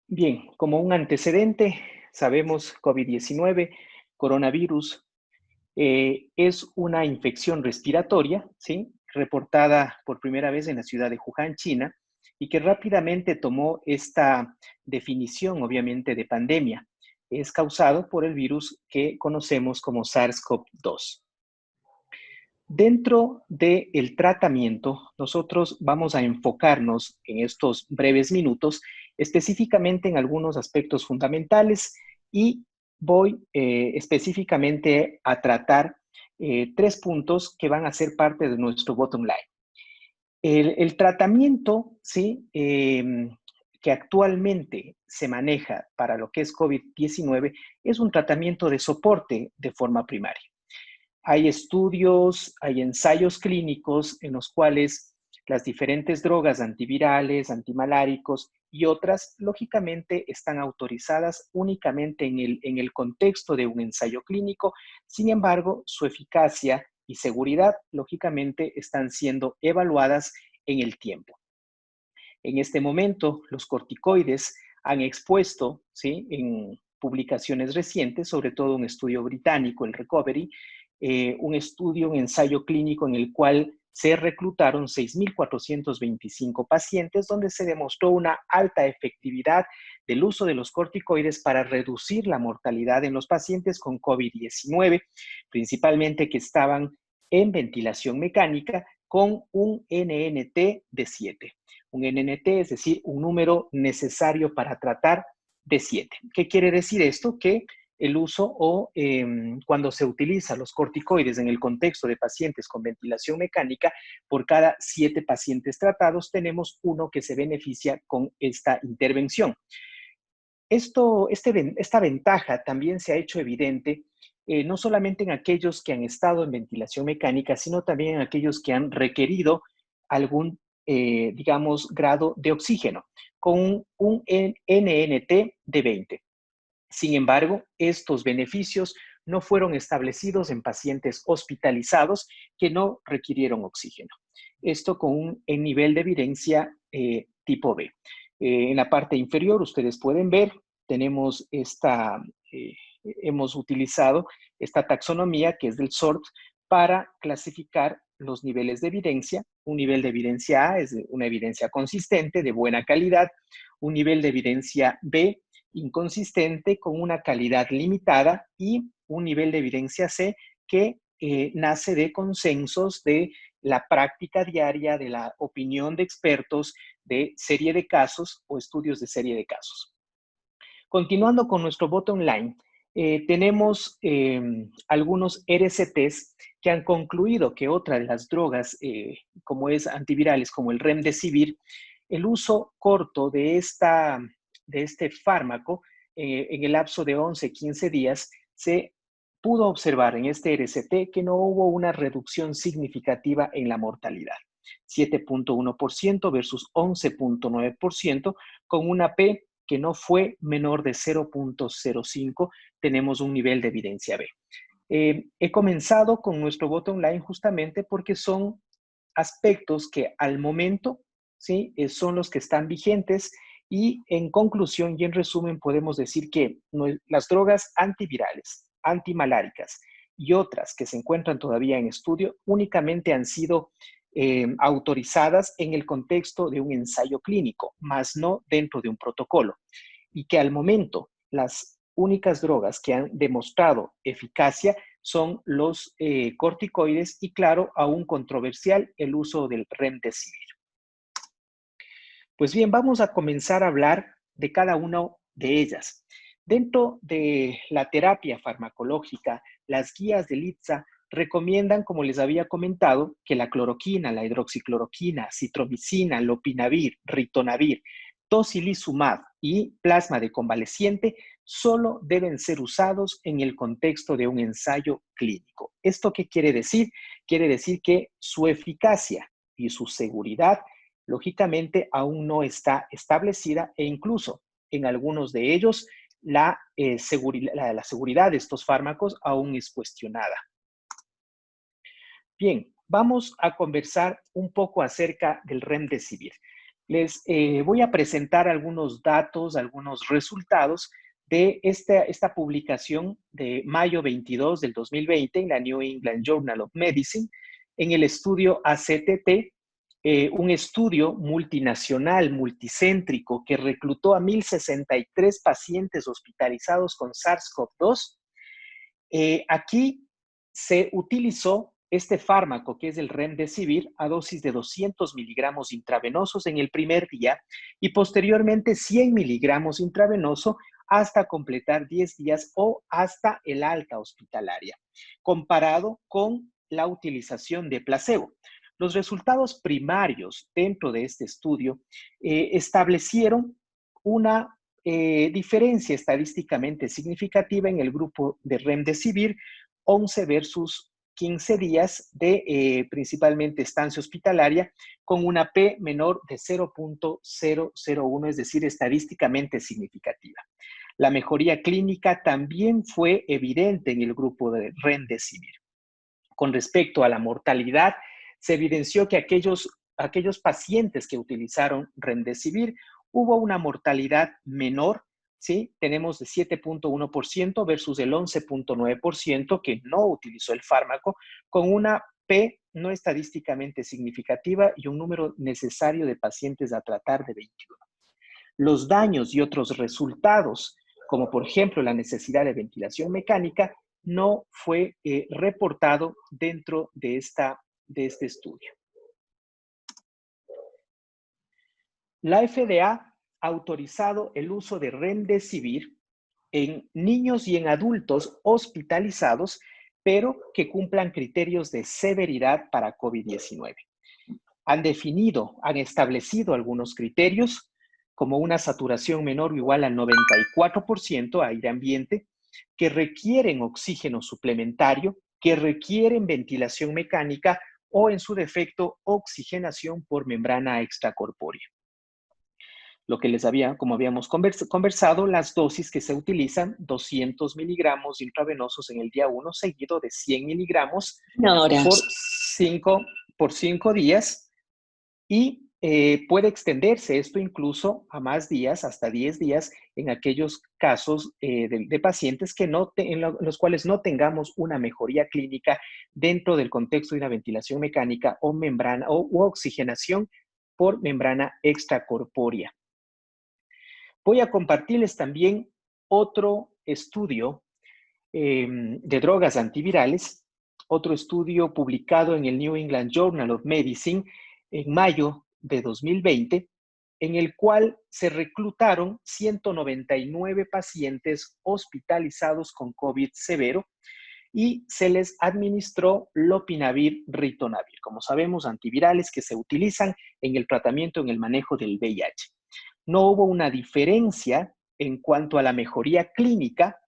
Bien, como un antecedente, sabemos COVID-19, coronavirus, es una infección respiratoria, ¿sí? Reportada por primera vez en la ciudad de Wuhan, China, y que rápidamente tomó esta definición, obviamente, de pandemia. Es causado por el virus que conocemos como SARS-CoV-2. Dentro del tratamiento, nosotros vamos a enfocarnos en estos breves minutos específicamente en algunos aspectos fundamentales y voy específicamente a tratar 3 puntos que van a ser parte de nuestro bottom line. El tratamiento, ¿sí? Que actualmente se maneja para lo que es COVID-19 es un tratamiento de soporte de forma primaria. Hay estudios, hay ensayos clínicos en los cuales las diferentes drogas antivirales, antimaláricos y otras, lógicamente, están autorizadas únicamente en el contexto de un ensayo clínico. Sin embargo, su eficacia y seguridad, lógicamente, están siendo evaluadas en el tiempo. En este momento, los corticoides han expuesto, ¿sí? En publicaciones recientes, sobre todo un estudio británico, el Recovery, un estudio, un ensayo clínico en el cual se reclutaron 6.425 pacientes, donde se demostró una alta efectividad del uso de los corticoides para reducir la mortalidad en los pacientes con COVID-19, principalmente que estaban en ventilación mecánica con un NNT de 7. Un NNT, es decir, un número necesario para tratar de 7. ¿Qué quiere decir esto? Que el uso o cuando se utilizan los corticoides en el contexto de pacientes con ventilación mecánica, por cada 7 pacientes tratados tenemos uno que se beneficia con esta intervención. Esta ventaja también se ha hecho evidente no solamente en aquellos que han estado en ventilación mecánica, sino también en aquellos que han requerido algún, digamos, grado de oxígeno, con un NNT de 20. Sin embargo, estos beneficios no fueron establecidos en pacientes hospitalizados que no requirieron oxígeno. Esto con un nivel de evidencia tipo B. En la parte inferior, ustedes pueden ver, tenemos hemos utilizado esta taxonomía que es del SORT para clasificar los niveles de evidencia. Un nivel de evidencia A es una evidencia consistente, de buena calidad. Un nivel de evidencia B, inconsistente, con una calidad limitada, y un nivel de evidencia C que nace de consensos de la práctica diaria, de la opinión de expertos, de serie de casos o estudios de serie de casos. Continuando con nuestro bottom line, tenemos algunos RCTs que han concluido que otra de las drogas, como es antivirales, como el Remdesivir, el uso corto de este fármaco en el lapso de 11-15 días, se pudo observar en este RCT que no hubo una reducción significativa en la mortalidad. 7.1% versus 11.9%, con una P que no fue menor de 0.05, tenemos un nivel de evidencia B. He comenzado con nuestro voto online justamente porque son aspectos que al momento, ¿sí?, son los que están vigentes, y en conclusión y en resumen podemos decir que las drogas antivirales, antimaláricas y otras que se encuentran todavía en estudio únicamente han sido autorizadas en el contexto de un ensayo clínico, más no dentro de un protocolo. Y que al momento las únicas drogas que han demostrado eficacia son los corticoides y, claro, aún controversial el uso del remdesivir. Pues bien, vamos a comenzar a hablar de cada una de ellas. Dentro de la terapia farmacológica, las guías del ITSA recomiendan, como les había comentado, que la cloroquina, la hidroxicloroquina, citromicina, lopinavir, ritonavir, tocilizumab y plasma de convaleciente solo deben ser usados en el contexto de un ensayo clínico. ¿Esto qué quiere decir? Quiere decir que su eficacia y su seguridad, lógicamente, aún no está establecida, e incluso en algunos de ellos la seguridad de estos fármacos aún es cuestionada. Bien, vamos a conversar un poco acerca del remdesivir. Les voy a presentar algunos datos, algunos resultados de esta publicación de mayo 22 del 2020 en la New England Journal of Medicine, en el estudio ACTT, un estudio multinacional, multicéntrico, que reclutó a 1,063 pacientes hospitalizados con SARS-CoV-2. Aquí se utilizó este fármaco, que es el remdesivir, a dosis de 200 miligramos intravenosos en el primer día y posteriormente 100 miligramos intravenoso hasta completar 10 días o hasta el alta hospitalaria, comparado con la utilización de placebo. Los resultados primarios dentro de este estudio establecieron una diferencia estadísticamente significativa en el grupo de remdesivir, 11 versus 15 días de principalmente estancia hospitalaria, con una P menor de 0.001, es decir, estadísticamente significativa. La mejoría clínica también fue evidente en el grupo de remdesivir. Con respecto a la mortalidad, se evidenció que aquellos pacientes que utilizaron remdesivir, hubo una mortalidad menor, ¿sí? Tenemos de 7.1% versus el 11.9% que no utilizó el fármaco, con una P no estadísticamente significativa y un número necesario de pacientes a tratar de 21. Los daños y otros resultados, como por ejemplo la necesidad de ventilación mecánica, no fue reportado dentro de este estudio. La FDA ha autorizado el uso de remdesivir en niños y en adultos hospitalizados, pero que cumplan criterios de severidad para COVID-19. Han establecido algunos criterios, como una saturación menor o igual al 94% aire ambiente, que requieren oxígeno suplementario, que requieren ventilación mecánica o, en su defecto, oxigenación por membrana extracorpórea. Lo que como habíamos conversado, las dosis que se utilizan, 200 miligramos intravenosos en el día 1, seguido de 100 miligramos por 5 días, y puede extenderse esto incluso a más días, hasta 10 días, en aquellos casos de pacientes en los cuales no tengamos una mejoría clínica dentro del contexto de una ventilación mecánica o membrana u oxigenación por membrana extracorpórea. Voy a compartirles también otro estudio de drogas antivirales, otro estudio publicado en el New England Journal of Medicine en mayo de 2020, en el cual se reclutaron 199 pacientes hospitalizados con COVID severo y se les administró lopinavir, ritonavir, como sabemos, antivirales que se utilizan en el tratamiento, en el manejo del VIH. No hubo una diferencia en cuanto a la mejoría clínica,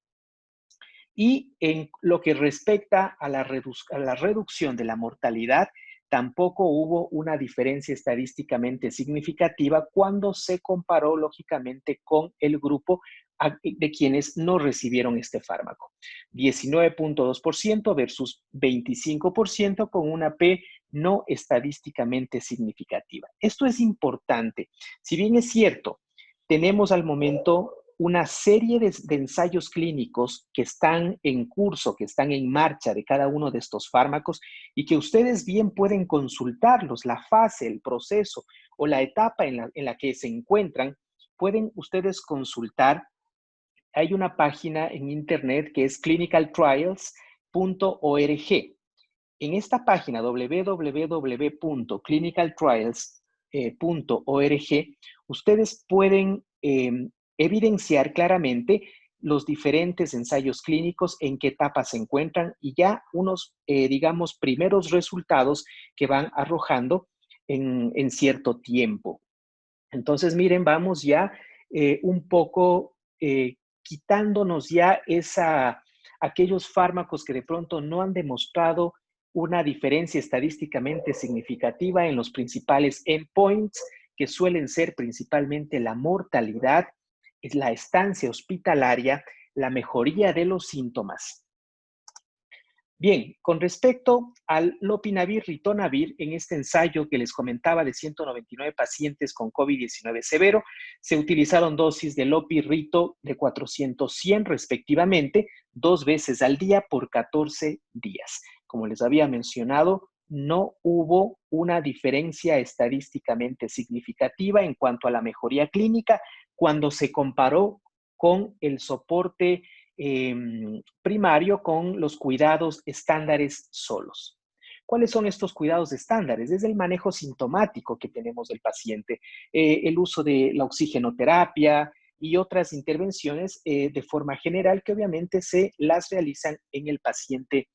y en lo que respecta a la reducción de la mortalidad, tampoco hubo una diferencia estadísticamente significativa cuando se comparó lógicamente con el grupo de quienes no recibieron este fármaco. 19.2% versus 25% con una P no estadísticamente significativa. Esto es importante. Si bien es cierto, tenemos al momento una serie de ensayos clínicos que están en curso, que están en marcha de cada uno de estos fármacos y que ustedes bien pueden consultarlos, la fase, el proceso o la etapa en la que se encuentran, pueden ustedes consultar. Hay una página en internet que es clinicaltrials.org. En esta página www.clinicaltrials.org, ustedes pueden evidenciar claramente los diferentes ensayos clínicos, en qué etapa se encuentran y ya unos, digamos, primeros resultados que van arrojando en cierto tiempo. Entonces, miren, vamos ya un poco quitándonos ya aquellos fármacos que de pronto no han demostrado una diferencia estadísticamente significativa en los principales endpoints, que suelen ser principalmente la mortalidad, la estancia hospitalaria, la mejoría de los síntomas. Bien, con respecto al lopinavir-ritonavir, en este ensayo que les comentaba de 199 pacientes con COVID-19 severo, se utilizaron dosis de lopi-rito de 400-100 respectivamente, 2 veces al día por 14 días. Como les había mencionado, no hubo una diferencia estadísticamente significativa en cuanto a la mejoría clínica cuando se comparó con el soporte primario con los cuidados estándares solos. ¿Cuáles son estos cuidados estándares? Desde el manejo sintomático que tenemos del paciente, el uso de la oxigenoterapia y otras intervenciones de forma general que obviamente se las realizan en el paciente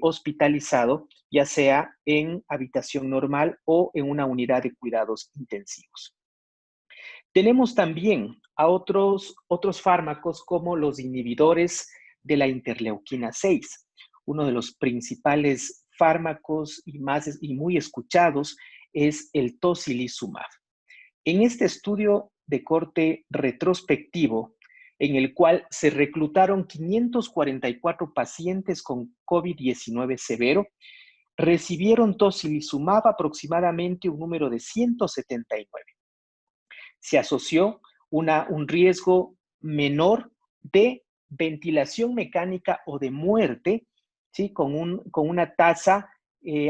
hospitalizado, ya sea en habitación normal o en una unidad de cuidados intensivos. Tenemos también a otros fármacos como los inhibidores de la interleuquina 6. Uno de los principales fármacos y muy escuchados es el tocilizumab. En este estudio de corte retrospectivo, en el cual se reclutaron 544 pacientes con COVID-19 severo, recibieron tocilizumab aproximadamente un número de 179. Se asoció un riesgo menor de ventilación mecánica o de muerte, ¿sí? con una tasa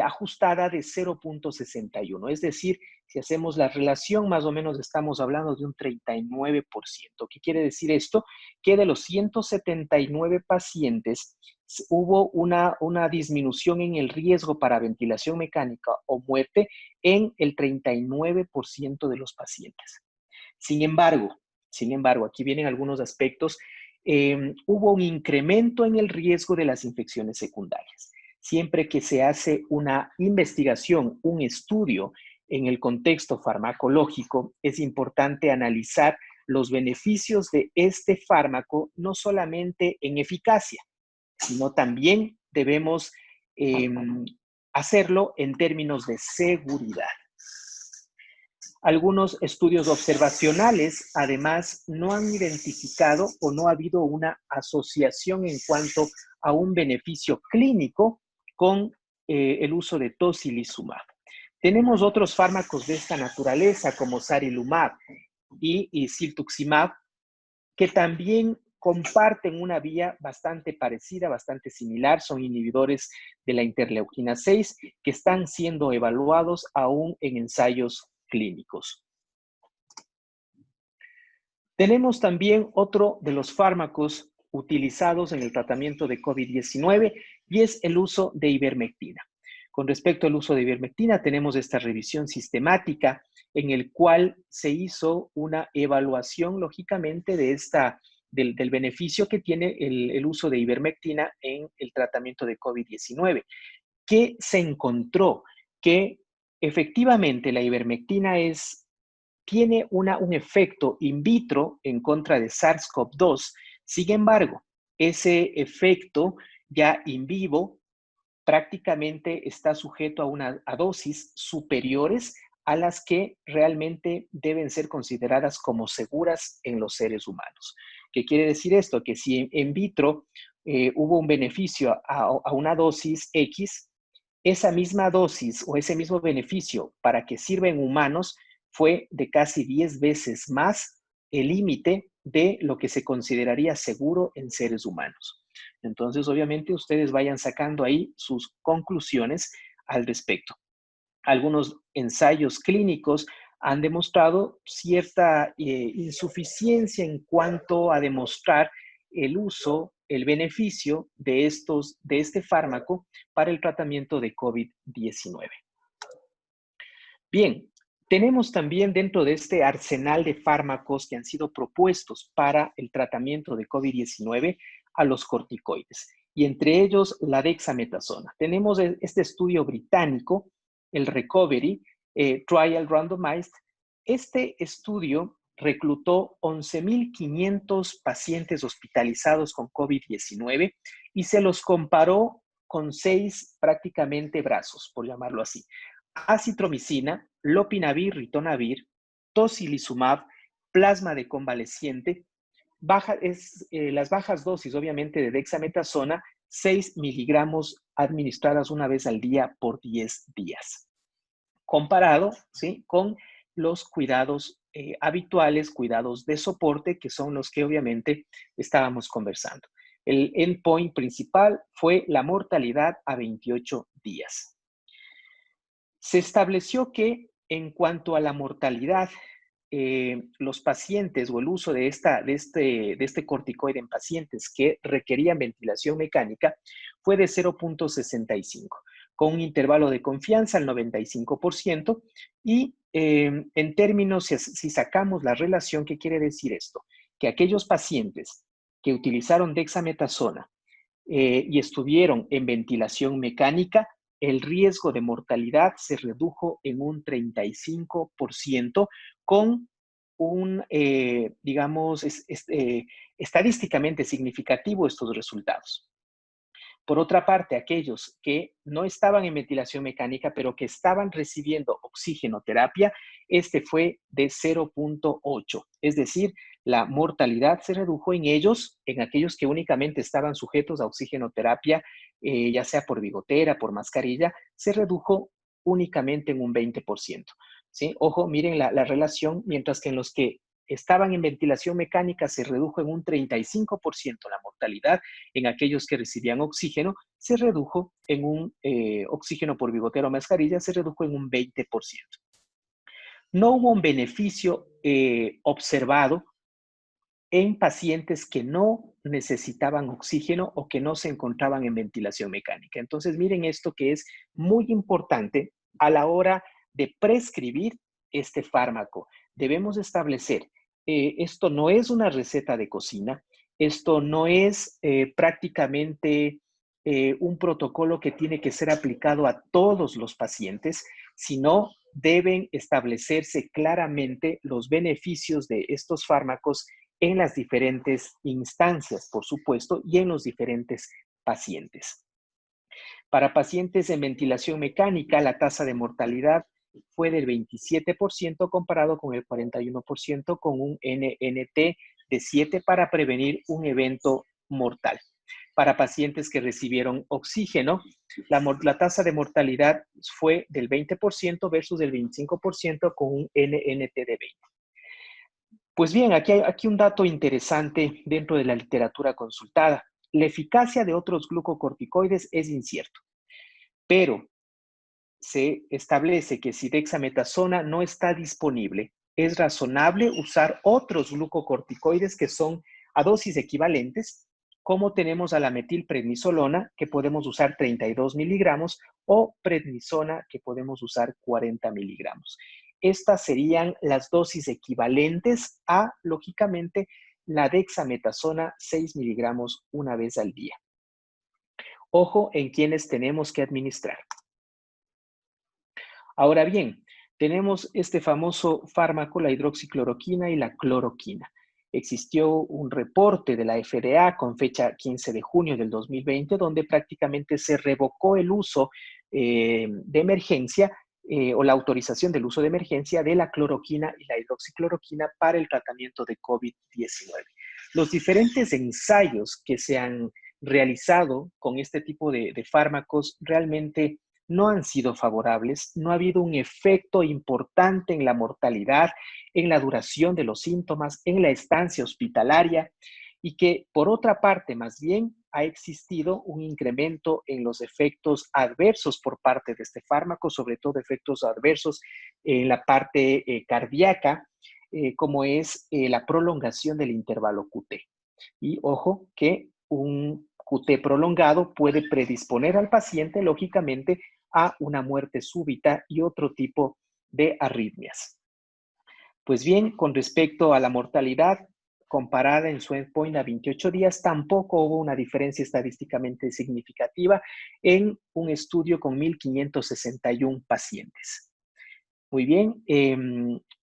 ajustada de 0.61. Es decir, si hacemos la relación, más o menos estamos hablando de un 39%. ¿Qué quiere decir esto? Que de los 179 pacientes hubo una disminución en el riesgo para ventilación mecánica o muerte en el 39% de los pacientes. Sin embargo, aquí vienen algunos aspectos. Hubo un incremento en el riesgo de las infecciones secundarias. Siempre que se hace una investigación, un estudio en el contexto farmacológico, es importante analizar los beneficios de este fármaco, no solamente en eficacia, sino también debemos hacerlo en términos de seguridad. Algunos estudios observacionales, además, no han identificado o no ha habido una asociación en cuanto a un beneficio clínico con el uso de tocilizumab. Tenemos otros fármacos de esta naturaleza, como sarilumab y siltuximab, que también comparten una vía bastante parecida, bastante similar. Son inhibidores de la interleuquina 6 que están siendo evaluados aún en ensayos clínicos. Tenemos también otro de los fármacos utilizados en el tratamiento de COVID-19 y es el uso de ivermectina. Con respecto al uso de ivermectina, tenemos esta revisión sistemática en el cual se hizo una evaluación, lógicamente, del beneficio que tiene el uso de ivermectina en el tratamiento de COVID-19. ¿Qué se encontró? Que efectivamente la ivermectina es tiene un efecto in vitro en contra de SARS-CoV-2. Sin embargo, ese efecto ya in vivo prácticamente está sujeto a dosis superiores a las que realmente deben ser consideradas como seguras en los seres humanos. ¿Qué quiere decir esto? Que si en vitro hubo un beneficio a una dosis X, esa misma dosis o ese mismo beneficio para que sirva en humanos fue de casi 10 veces más el límite de lo que se consideraría seguro en seres humanos. Entonces, obviamente, ustedes vayan sacando ahí sus conclusiones al respecto. Algunos ensayos clínicos han demostrado cierta insuficiencia en cuanto a demostrar el uso, el beneficio de este fármaco para el tratamiento de COVID-19. Bien, tenemos también dentro de este arsenal de fármacos que han sido propuestos para el tratamiento de COVID-19 a los corticoides, y entre ellos la dexametasona. Tenemos este estudio británico, el Recovery Trial Randomized. Este estudio reclutó 11.500 pacientes hospitalizados con COVID-19 y se los comparó con 6 prácticamente brazos, por llamarlo así: acitromicina, lopinavir, ritonavir, tocilizumab, plasma de convaleciente, las bajas dosis, obviamente, de dexametasona, 6 miligramos administradas una vez al día por 10 días. Comparado, ¿sí?, con los cuidados habituales, cuidados de soporte, que son los que obviamente estábamos conversando. El endpoint principal fue la mortalidad a 28 días. Se estableció que en cuanto a la mortalidad, los pacientes o el uso de este corticoide en pacientes que requerían ventilación mecánica fue de 0.65, con un intervalo de confianza al 95%, y en términos, si sacamos la relación, ¿qué quiere decir esto? Que aquellos pacientes que utilizaron dexametasona y estuvieron en ventilación mecánica, el riesgo de mortalidad se redujo en un 35%, con un, digamos, estadísticamente significativo estos resultados. Por otra parte, aquellos que no estaban en ventilación mecánica, pero que estaban recibiendo oxigenoterapia, este fue de 0.8. Es decir, la mortalidad se redujo en ellos, en aquellos que únicamente estaban sujetos a oxigenoterapia, ya sea por bigotera, por mascarilla, se redujo únicamente en un 20%. ¿Sí? Ojo, miren la relación, mientras que en los que estaban en ventilación mecánica se redujo en un 35% la mortalidad, en aquellos que recibían oxígeno se redujo en un oxígeno por bigotera o mascarilla, se redujo en un 20%. No hubo un beneficio observado en pacientes que no necesitaban oxígeno o que no se encontraban en ventilación mecánica. Entonces, miren esto que es muy importante a la hora de prescribir este fármaco. Debemos establecer, esto no es una receta de cocina, esto no es prácticamente un protocolo que tiene que ser aplicado a todos los pacientes, sino deben establecerse claramente los beneficios de estos fármacos en las diferentes instancias, por supuesto, y en los diferentes pacientes. Para pacientes en ventilación mecánica, la tasa de mortalidad fue del 27% comparado con el 41%, con un NNT de 7 para prevenir un evento mortal. Para pacientes que recibieron oxígeno, la tasa de mortalidad fue del 20% versus del 25%, con un NNT de 20. Pues bien, aquí un dato interesante dentro de la literatura consultada. La eficacia de otros glucocorticoides es incierto, pero se establece que si dexametasona no está disponible, es razonable usar otros glucocorticoides que son a dosis equivalentes, como tenemos a la metilprednisolona, que podemos usar 32 miligramos, o prednisona, que podemos usar 40 miligramos. Estas serían las dosis equivalentes a, lógicamente, la dexametasona 6 miligramos una vez al día. Ojo en quienes tenemos que administrar. Ahora bien, tenemos este famoso fármaco, la hidroxicloroquina y la cloroquina. Existió un reporte de la FDA con fecha 15 de junio del 2020, donde prácticamente se revocó el uso de emergencia o la autorización del uso de emergencia de la cloroquina y la hidroxicloroquina para el tratamiento de COVID-19. Los diferentes ensayos que se han realizado con este tipo de fármacos realmente no han sido favorables, no ha habido un efecto importante en la mortalidad, en la duración de los síntomas, en la estancia hospitalaria, y que por otra parte más bien ha existido un incremento en los efectos adversos por parte de este fármaco, sobre todo efectos adversos en la parte cardíaca, como es la prolongación del intervalo QT. Y ojo que un QT prolongado puede predisponer al paciente, lógicamente, a una muerte súbita y otro tipo de arritmias. Pues bien, con respecto a la mortalidad comparada en su endpoint a 28 días, tampoco hubo una diferencia estadísticamente significativa en un estudio con 1.561 pacientes. Muy bien,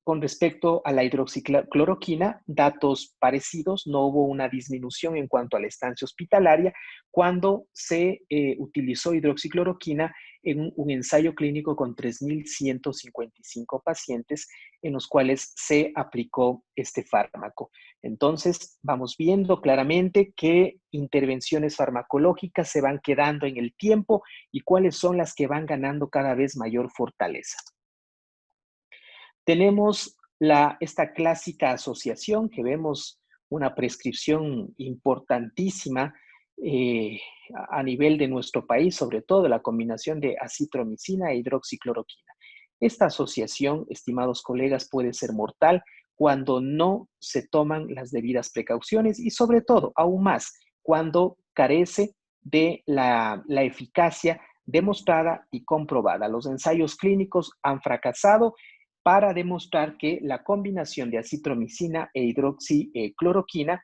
con respecto a la hidroxicloroquina, datos parecidos, no hubo una disminución en cuanto a la estancia hospitalaria cuando se utilizó hidroxicloroquina en un ensayo clínico con 3.155 pacientes en los cuales se aplicó este fármaco. Entonces, vamos viendo claramente qué intervenciones farmacológicas se van quedando en el tiempo y cuáles son las que van ganando cada vez mayor fortaleza. Tenemos esta clásica asociación que vemos una prescripción importantísima a nivel de nuestro país, sobre todo la combinación de acitromicina e hidroxicloroquina. Esta asociación, estimados colegas, puede ser mortal cuando no se toman las debidas precauciones y sobre todo, aún más, cuando carece de la eficacia demostrada y comprobada. Los ensayos clínicos han fracasado para demostrar que la combinación de acitromicina e hidroxicloroquina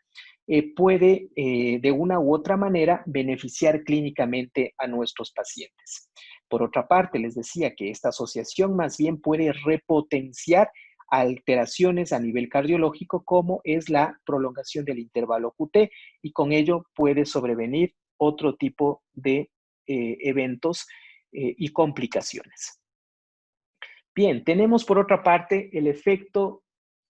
puede de una u otra manera beneficiar clínicamente a nuestros pacientes. Por otra parte, les decía que esta asociación más bien puede repotenciar alteraciones a nivel cardiológico como es la prolongación del intervalo QT y con ello puede sobrevenir otro tipo de eventos y complicaciones. Bien, tenemos por otra parte el efecto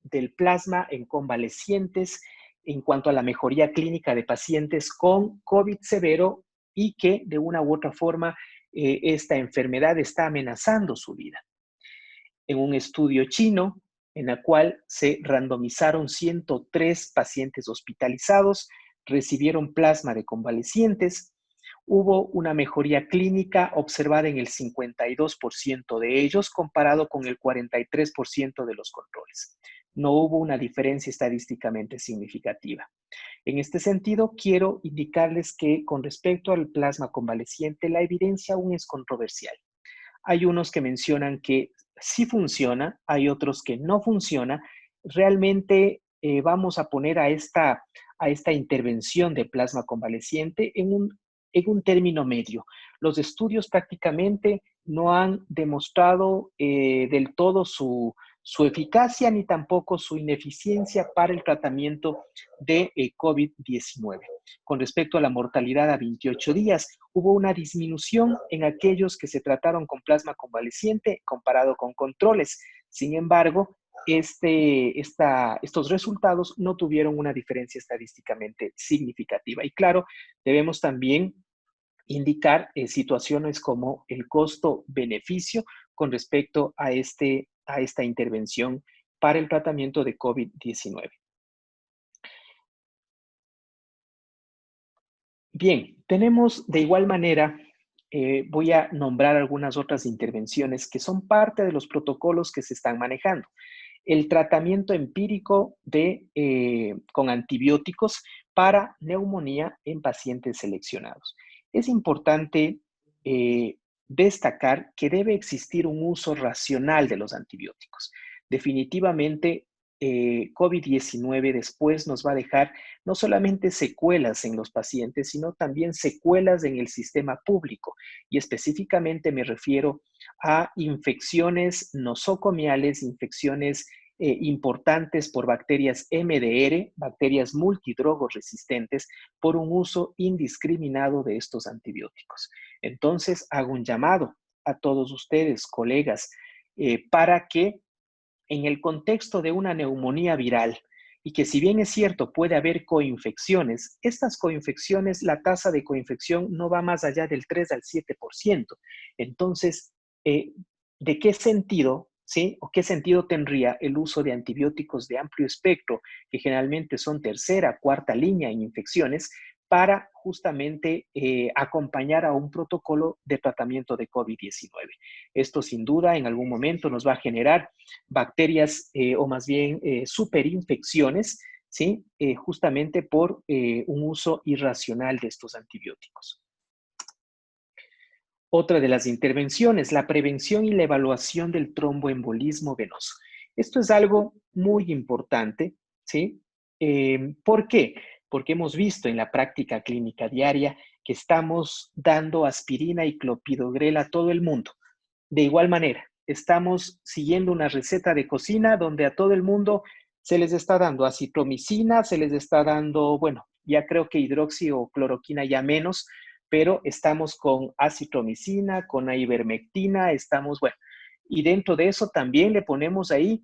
del plasma en convalecientes en cuanto a la mejoría clínica de pacientes con COVID severo y que de una u otra forma esta enfermedad está amenazando su vida. En un estudio chino, en el cual se randomizaron 103 pacientes hospitalizados, recibieron plasma de convalecientes, hubo una mejoría clínica observada en el 52% de ellos comparado con el 43% de los controles. No hubo una diferencia estadísticamente significativa. En este sentido, quiero indicarles que con respecto al plasma convaleciente, la evidencia aún es controversial. Hay unos que mencionan que sí funciona, hay otros que no funciona. Realmente vamos a poner a esta intervención de plasma convaleciente en un término medio. Los estudios prácticamente no han demostrado del todo su eficacia ni tampoco su ineficiencia para el tratamiento de COVID-19. Con respecto a la mortalidad a 28 días, hubo una disminución en aquellos que se trataron con plasma convaleciente comparado con controles. Sin embargo, estos resultados no tuvieron una diferencia estadísticamente significativa. Y claro, debemos también indicar situaciones como el costo-beneficio con respecto a esta intervención para el tratamiento de COVID-19. Bien, tenemos de igual manera, voy a nombrar algunas otras intervenciones que son parte de los protocolos que se están manejando. El tratamiento empírico con antibióticos para neumonía en pacientes seleccionados. Es importante destacar que debe existir un uso racional de los antibióticos. Definitivamente COVID-19 después nos va a dejar no solamente secuelas en los pacientes, sino también secuelas en el sistema público. Y específicamente me refiero a infecciones nosocomiales, infecciones importantes por bacterias MDR, bacterias multidrogos resistentes, por un uso indiscriminado de estos antibióticos. Entonces, hago un llamado a todos ustedes, colegas, para que en el contexto de una neumonía viral, y que si bien es cierto puede haber coinfecciones, estas coinfecciones, la tasa de coinfección no va más allá del 3 al 7%. Entonces, ¿de qué sentido, sí, o qué sentido tendría el uso de antibióticos de amplio espectro, que generalmente son tercera, cuarta línea en infecciones, para justamente acompañar a un protocolo de tratamiento de COVID-19? Esto sin duda en algún momento nos va a generar bacterias o más bien superinfecciones, ¿sí? Justamente por un uso irracional de estos antibióticos. Otra de las intervenciones, la prevención y la evaluación del tromboembolismo venoso. Esto es algo muy importante, ¿sí? ¿Por qué? Porque hemos visto en la práctica clínica diaria que estamos dando aspirina y clopidogrel a todo el mundo. De igual manera, estamos siguiendo una receta de cocina donde a todo el mundo se les está dando acitromicina, se les está dando, bueno, ya creo que hidroxi o cloroquina ya menos, pero estamos con acitromicina, con ivermectina, estamos, bueno, y dentro de eso también le ponemos ahí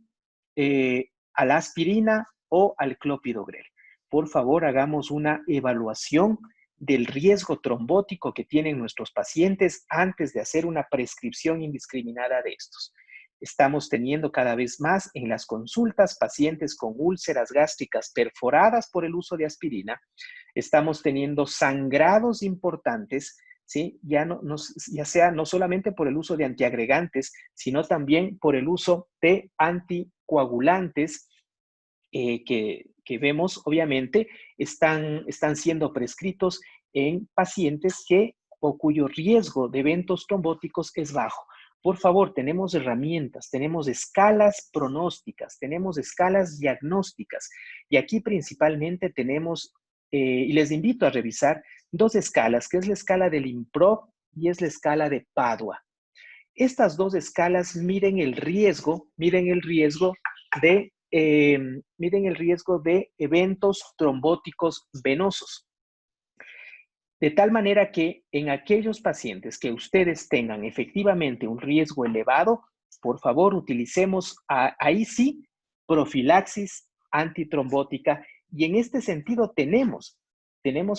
a la aspirina o al clopidogrel. Por favor, hagamos una evaluación del riesgo trombótico que tienen nuestros pacientes antes de hacer una prescripción indiscriminada de estos. Estamos teniendo cada vez más en las consultas pacientes con úlceras gástricas perforadas por el uso de aspirina. Estamos teniendo sangrados importantes, ¿sí? Ya sea no solamente por el uso de antiagregantes, sino también por el uso de anticoagulantes que vemos, obviamente, están siendo prescritos en pacientes o cuyo riesgo de eventos trombóticos es bajo. Por favor, tenemos herramientas, tenemos escalas pronósticas, tenemos escalas diagnósticas, y aquí principalmente tenemos, y les invito a revisar, dos escalas, que es la escala del IMPROV y es la escala de Padua. Estas dos escalas miden el riesgo de eventos trombóticos venosos. De tal manera que en aquellos pacientes que ustedes tengan efectivamente un riesgo elevado, por favor utilicemos ahí sí profilaxis antitrombótica, y en este sentido tenemos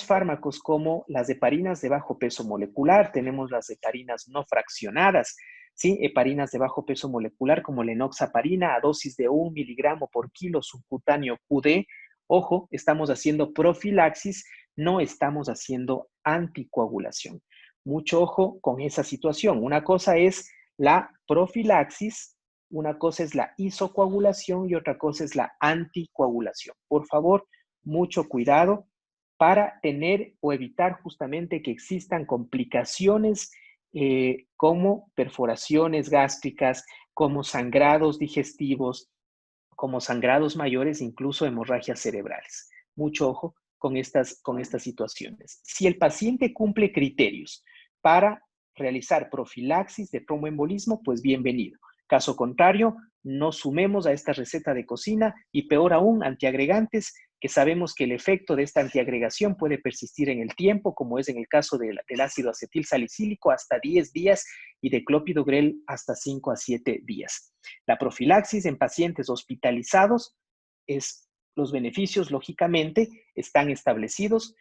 fármacos como las heparinas de bajo peso molecular, tenemos las heparinas no fraccionadas, ¿sí? Heparinas de bajo peso molecular como la enoxaparina a dosis de 1 miligramo por kilo subcutáneo QD. Ojo, estamos haciendo profilaxis, no estamos haciendo anticoagulación. Mucho ojo con esa situación. Una cosa es la profilaxis, una cosa es la isocoagulación y otra cosa es la anticoagulación. Por favor, mucho cuidado para tener o evitar justamente que existan complicaciones como perforaciones gástricas, como sangrados digestivos, como sangrados mayores, incluso hemorragias cerebrales. Mucho ojo con estas situaciones. Si el paciente cumple criterios para realizar profilaxis de tromboembolismo, pues bienvenido. Caso contrario, no sumemos a esta receta de cocina, y peor aún, antiagregantes, que sabemos que el efecto de esta antiagregación puede persistir en el tiempo, como es en el caso del ácido acetil salicílico, hasta 10 días, y de clopidogrel hasta 5 a 7 días. La profilaxis en pacientes hospitalizados, los beneficios lógicamente están establecidos.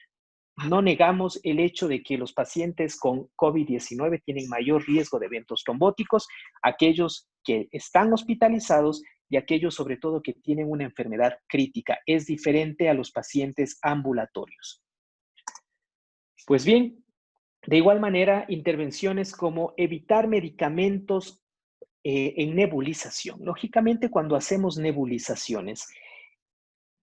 No negamos el hecho de que los pacientes con COVID-19 tienen mayor riesgo de eventos trombóticos, aquellos que están hospitalizados y aquellos sobre todo que tienen una enfermedad crítica. Es diferente a los pacientes ambulatorios. Pues bien, de igual manera, intervenciones como evitar medicamentos en nebulización. Lógicamente, cuando hacemos nebulizaciones,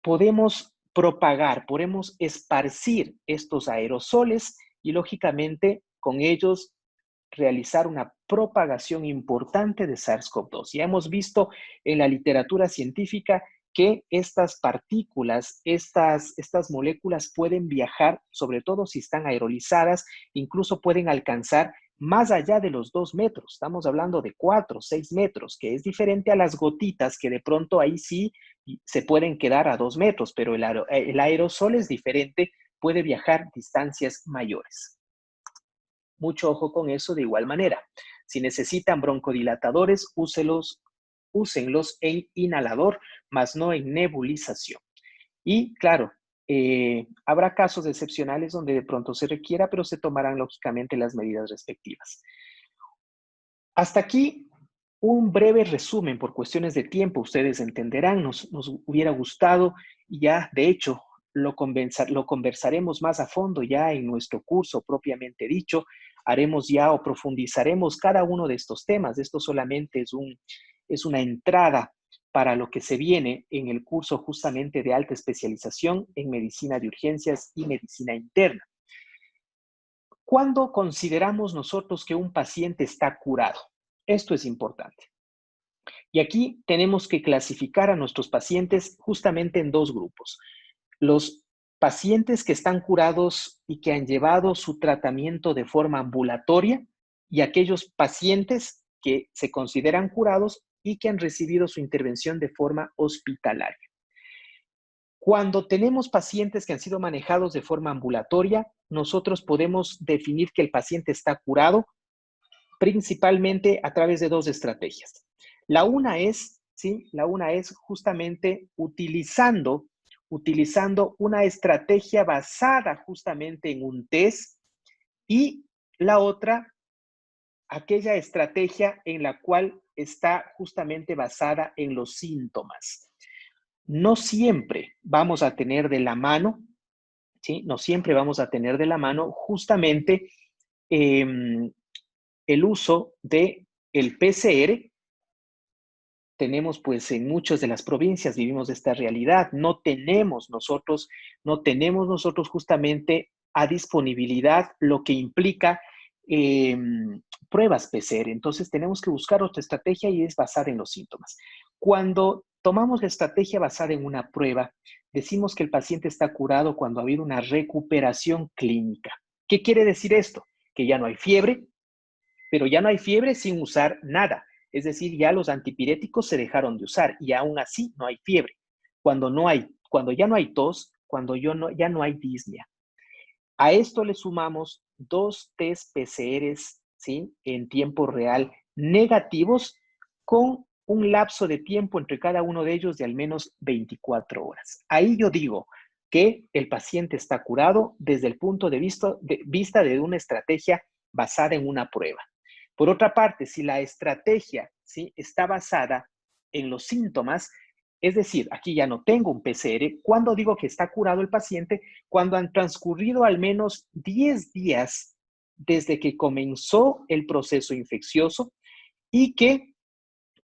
podemos propagar, podemos esparcir estos aerosoles y lógicamente con ellos realizar una propagación importante de SARS-CoV-2. Ya hemos visto en la literatura científica que estas partículas, estas moléculas pueden viajar, sobre todo si están aerolizadas, incluso pueden alcanzar más allá de los 2 metros. Estamos hablando de 4, 6 metros, que es diferente a las gotitas que de pronto ahí sí se pueden quedar a 2 metros, pero el aerosol es diferente, puede viajar distancias mayores. Mucho ojo con eso de igual manera. Si necesitan broncodilatadores, úsenlos en inhalador, más no en nebulización. Y claro, habrá casos excepcionales donde de pronto se requiera, pero se tomarán lógicamente las medidas respectivas. Hasta aquí un breve resumen por cuestiones de tiempo. Ustedes entenderán, nos hubiera gustado y ya de hecho lo conversaremos más a fondo ya en nuestro curso propiamente dicho. Haremos ya o profundizaremos cada uno de estos temas. Esto solamente es una entrada para lo que se viene en el curso justamente de alta especialización en medicina de urgencias y medicina interna. ¿Cuándo consideramos nosotros que un paciente está curado? Esto es importante. Y aquí tenemos que clasificar a nuestros pacientes justamente en 2 grupos. Los pacientes que están curados y que han llevado su tratamiento de forma ambulatoria y aquellos pacientes que se consideran curados y que han recibido su intervención de forma hospitalaria. Cuando tenemos pacientes que han sido manejados de forma ambulatoria, nosotros podemos definir que el paciente está curado principalmente a través de 2 estrategias. La una es justamente utilizando una estrategia basada justamente en un test y la otra, aquella estrategia en la cual está justamente basada en los síntomas. No siempre vamos a tener de la mano, ¿sí? No siempre vamos a tener de la mano justamente el uso del PCR. Tenemos pues en muchas de las provincias vivimos esta realidad. No tenemos nosotros justamente a disponibilidad lo que implica pruebas PCR. Entonces tenemos que buscar otra estrategia y es basada en los síntomas. Cuando tomamos la estrategia basada en una prueba, decimos que el paciente está curado cuando ha habido una recuperación clínica. ¿Qué quiere decir esto? Que ya no hay fiebre, pero ya no hay fiebre sin usar nada. Es decir, ya los antipiréticos se dejaron de usar y aún así no hay fiebre. Cuando ya no hay tos, cuando ya no hay disnea. A esto le sumamos 2 test PCRs, ¿sí? En tiempo real negativos con un lapso de tiempo entre cada uno de ellos de al menos 24 horas. Ahí yo digo que el paciente está curado desde el punto de vista de una estrategia basada en una prueba. Por otra parte, si la estrategia, ¿sí?, está basada en los síntomas, es decir, aquí ya no tengo un PCR, ¿cuándo digo que está curado el paciente? Cuando han transcurrido al menos 10 días desde que comenzó el proceso infeccioso y que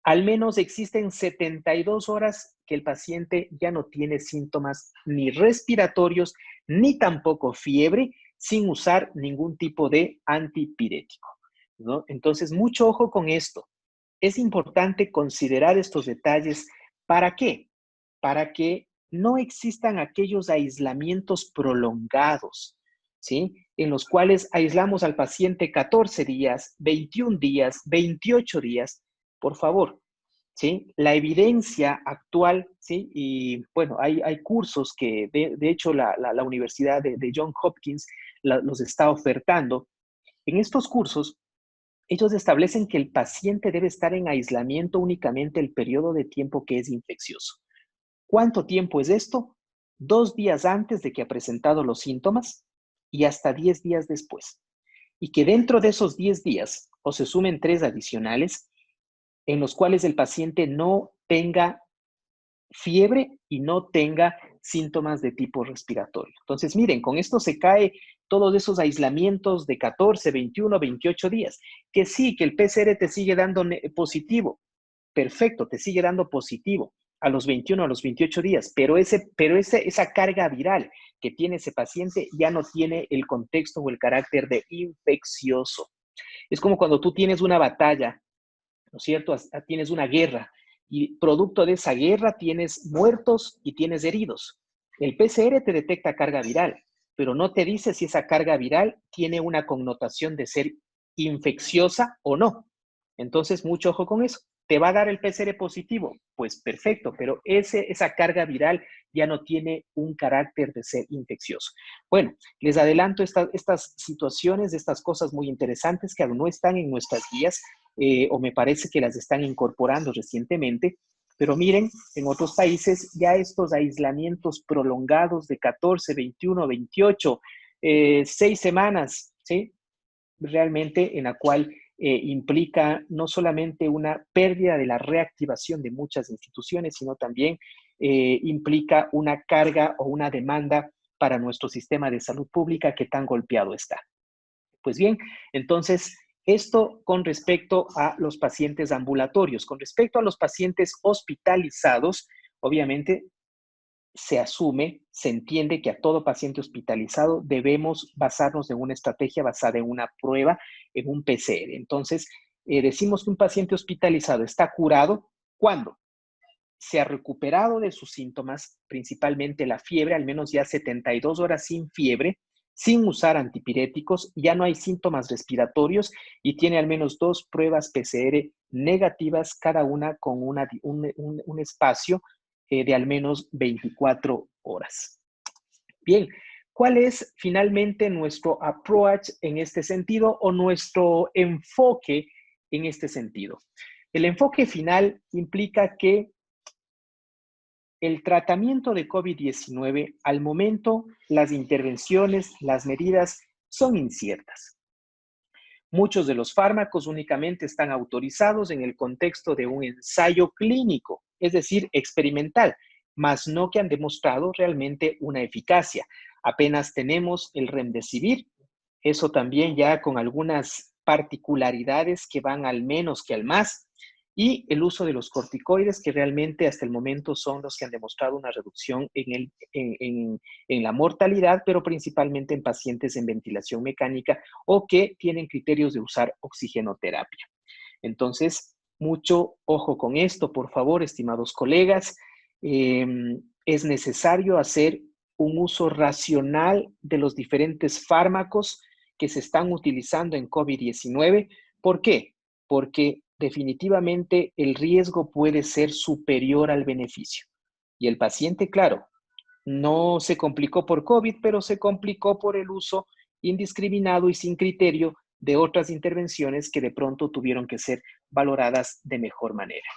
al menos existen 72 horas que el paciente ya no tiene síntomas ni respiratorios, ni tampoco fiebre, sin usar ningún tipo de antipirético, ¿no? Entonces, mucho ojo con esto. Es importante considerar estos detalles. ¿Para qué? Para que no existan aquellos aislamientos prolongados, ¿sí? En los cuales aislamos al paciente 14 días, 21 días, 28 días. Por favor, ¿sí? La evidencia actual, ¿sí? Y bueno, hay cursos que de hecho la Universidad de Johns Hopkins los está ofertando. En estos cursos, ellos establecen que el paciente debe estar en aislamiento únicamente el periodo de tiempo que es infeccioso. ¿Cuánto tiempo es esto? 2 días antes de que ha presentado los síntomas y hasta 10 días después. Y que dentro de esos 10 días, o se sumen 3 adicionales, en los cuales el paciente no tenga fiebre y no tenga síntomas de tipo respiratorio. Entonces, miren, con esto se cae todos esos aislamientos de 14, 21, 28 días. Que sí, que el PCR te sigue dando positivo. Perfecto, te sigue dando positivo a los 21, a los 28 días, pero esa carga viral que tiene ese paciente ya no tiene el contexto o el carácter de infeccioso. Es como cuando tú tienes una batalla, ¿no es cierto? Tienes una guerra y producto de esa guerra tienes muertos y tienes heridos. El PCR te detecta carga viral, pero no te dice si esa carga viral tiene una connotación de ser infecciosa o no. Entonces, mucho ojo con eso. ¿Te va a dar el PCR positivo? Pues perfecto, pero esa carga viral ya no tiene un carácter de ser infeccioso. Bueno, les adelanto estas situaciones, estas cosas muy interesantes que aún no están en nuestras guías, o me parece que las están incorporando recientemente, pero miren, en otros países ya estos aislamientos prolongados de 14, 21, 28, 6 semanas, ¿sí? Realmente en la cual implica no solamente una pérdida de la reactivación de muchas instituciones, sino también implica una carga o una demanda para nuestro sistema de salud pública que tan golpeado está. Pues bien, entonces, esto con respecto a los pacientes ambulatorios. Con respecto a los pacientes hospitalizados, obviamente se asume, se entiende que a todo paciente hospitalizado debemos basarnos en una estrategia basada en una prueba, en un PCR. Entonces, decimos que un paciente hospitalizado está curado cuando se ha recuperado de sus síntomas, principalmente la fiebre, al menos ya 72 horas sin fiebre, sin usar antipiréticos, ya no hay síntomas respiratorios y tiene al menos 2 pruebas PCR negativas, cada una con un espacio de al menos 24 horas. Bien, ¿cuál es finalmente nuestro approach en este sentido o nuestro enfoque en este sentido? El enfoque final implica que el tratamiento de COVID-19, al momento, las intervenciones, las medidas son inciertas. Muchos de los fármacos únicamente están autorizados en el contexto de un ensayo clínico, es decir, experimental, mas no que han demostrado realmente una eficacia. Apenas tenemos el Remdesivir, eso también ya con algunas particularidades que van al menos que al más, y el uso de los corticoides, que realmente hasta el momento son los que han demostrado una reducción en la mortalidad, pero principalmente en pacientes en ventilación mecánica o que tienen criterios de usar oxigenoterapia. Entonces, mucho ojo con esto, por favor, estimados colegas. Es necesario hacer un uso racional de los diferentes fármacos que se están utilizando en COVID-19. ¿Por qué? Porque definitivamente el riesgo puede ser superior al beneficio. Y el paciente, claro, no se complicó por COVID, pero se complicó por el uso indiscriminado y sin criterio de otras intervenciones que de pronto tuvieron que ser valoradas de mejor manera.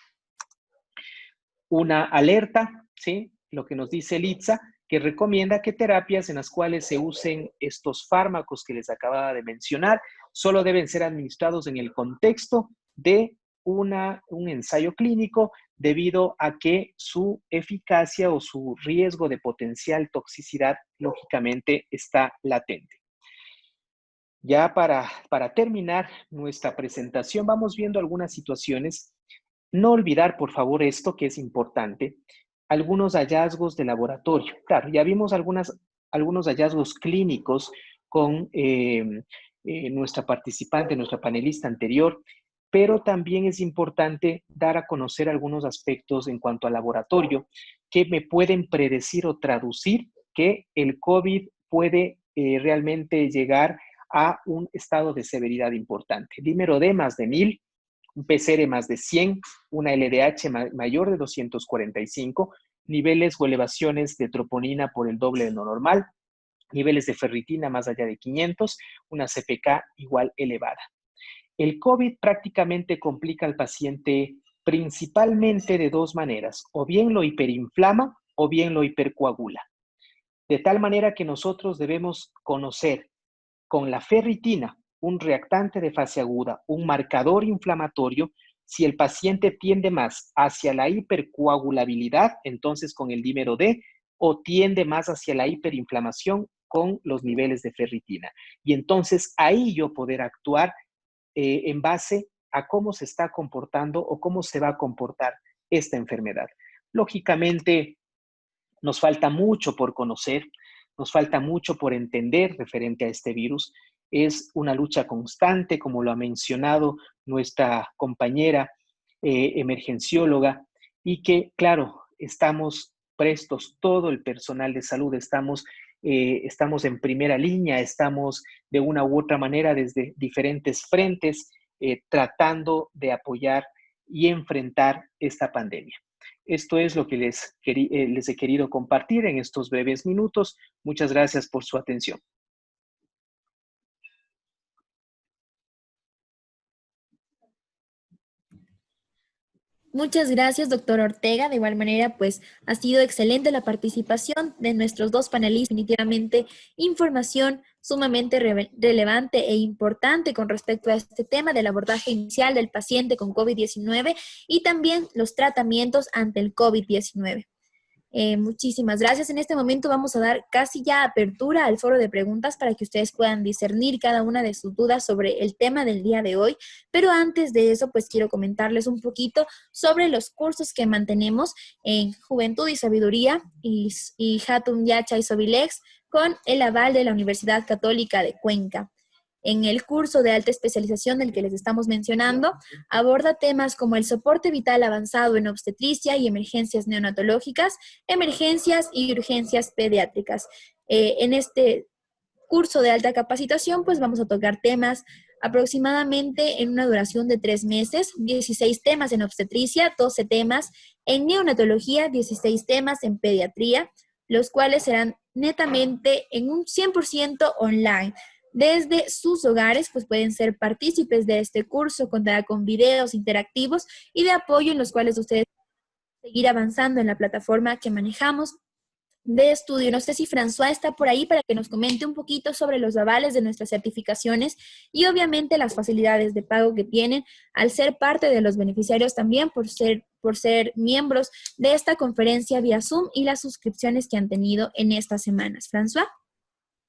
Una alerta, ¿sí? Lo que nos dice el ITSA, que recomienda que terapias en las cuales se usen estos fármacos que les acababa de mencionar solo deben ser administrados en el contexto de un ensayo clínico debido a que su eficacia o su riesgo de potencial toxicidad lógicamente está latente. Ya para terminar nuestra presentación, vamos viendo algunas situaciones. No olvidar, por favor, esto que es importante, algunos hallazgos de laboratorio. Claro, ya vimos algunos hallazgos clínicos con nuestra participante, nuestra panelista anterior, pero también es importante dar a conocer algunos aspectos en cuanto al laboratorio que me pueden predecir o traducir que el COVID puede realmente llegar a un estado de severidad importante. Dímero D más de 1000, un PCR más de 100, una LDH mayor de 245, niveles o elevaciones de troponina por el doble de lo normal, niveles de ferritina más allá de 500, una CPK igual elevada. El COVID prácticamente complica al paciente principalmente de 2 maneras, o bien lo hiperinflama o bien lo hipercoagula. De tal manera que nosotros debemos conocer con la ferritina, un reactante de fase aguda, un marcador inflamatorio, si el paciente tiende más hacia la hipercoagulabilidad, entonces con el dímero D, o tiende más hacia la hiperinflamación con los niveles de ferritina. Y entonces ahí yo poder actuar en base a cómo se está comportando o cómo se va a comportar esta enfermedad. Lógicamente, nos falta mucho por conocer, nos falta mucho por entender referente a este virus. Es una lucha constante, como lo ha mencionado nuestra compañera emergencióloga, y que, claro, estamos prestos, todo el personal de salud, estamos en primera línea, estamos de una u otra manera desde diferentes frentes tratando de apoyar y enfrentar esta pandemia. Esto es lo que les he querido compartir en estos breves minutos. Muchas gracias por su atención. Muchas gracias, doctor Ortega. De igual manera, pues ha sido excelente la participación de nuestros dos panelistas. Definitivamente, información sumamente relevante e importante con respecto a este tema del abordaje inicial del paciente con COVID-19 y también los tratamientos ante el COVID-19. Muchísimas gracias. En este momento vamos a dar casi ya apertura al foro de preguntas para que ustedes puedan discernir cada una de sus dudas sobre el tema del día de hoy. Pero antes de eso, pues quiero comentarles un poquito sobre los cursos que mantenemos en Juventud y Sabiduría y Hatun Yacha y Sobilex con el aval de la Universidad Católica de Cuenca. En el curso de alta especialización del que les estamos mencionando, aborda temas como el soporte vital avanzado en obstetricia y emergencias neonatológicas, emergencias y urgencias pediátricas. En este curso de alta capacitación, pues vamos a tocar temas aproximadamente en una duración de 3 meses, 16 temas en obstetricia, 12 temas en neonatología, 16 temas en pediatría, los cuales serán netamente en un 100% online. Desde sus hogares, pues pueden ser partícipes de este curso, contará con videos interactivos y de apoyo en los cuales ustedes pueden seguir avanzando en la plataforma que manejamos de estudio. No sé si François está por ahí para que nos comente un poquito sobre los avales de nuestras certificaciones y obviamente las facilidades de pago que tienen al ser parte de los beneficiarios también por ser miembros de esta conferencia vía Zoom y las suscripciones que han tenido en estas semanas. François.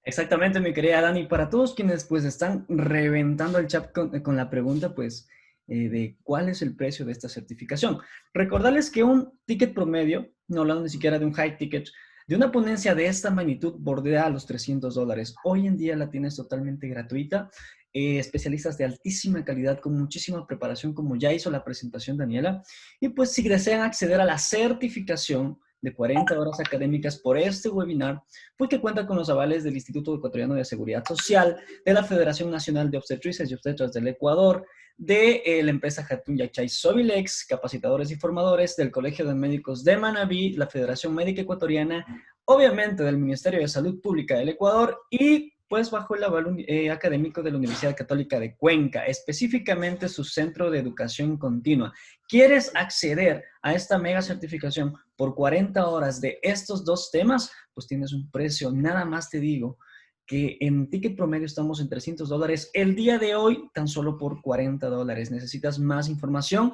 Exactamente, mi querida Dani. Para todos quienes pues están reventando el chat con la pregunta pues de cuál es el precio de esta certificación. Recordarles que un ticket promedio, no hablando ni siquiera de un high ticket, de una ponencia de esta magnitud bordea a los $300. Hoy en día la tienes totalmente gratuita. Especialistas de altísima calidad con muchísima preparación, como ya hizo la presentación Daniela. Y pues si desean acceder a la certificación de 40 horas académicas por este webinar, pues que cuenta con los avales del Instituto Ecuatoriano de Seguridad Social, de la Federación Nacional de Obstetrices y Obstetras del Ecuador, de la empresa Hatun Yacha Sobilex, capacitadores y formadores, del Colegio de Médicos de Manabí, la Federación Médica Ecuatoriana, obviamente del Ministerio de Salud Pública del Ecuador y pues bajo el aval académico de la Universidad Católica de Cuenca, específicamente su Centro de Educación Continua. ¿Quieres acceder a esta mega certificación por 40 horas de estos dos temas? Pues tienes un precio, nada más te digo, que en ticket promedio estamos en $300. El día de hoy, tan solo por $40. ¿Necesitas más información?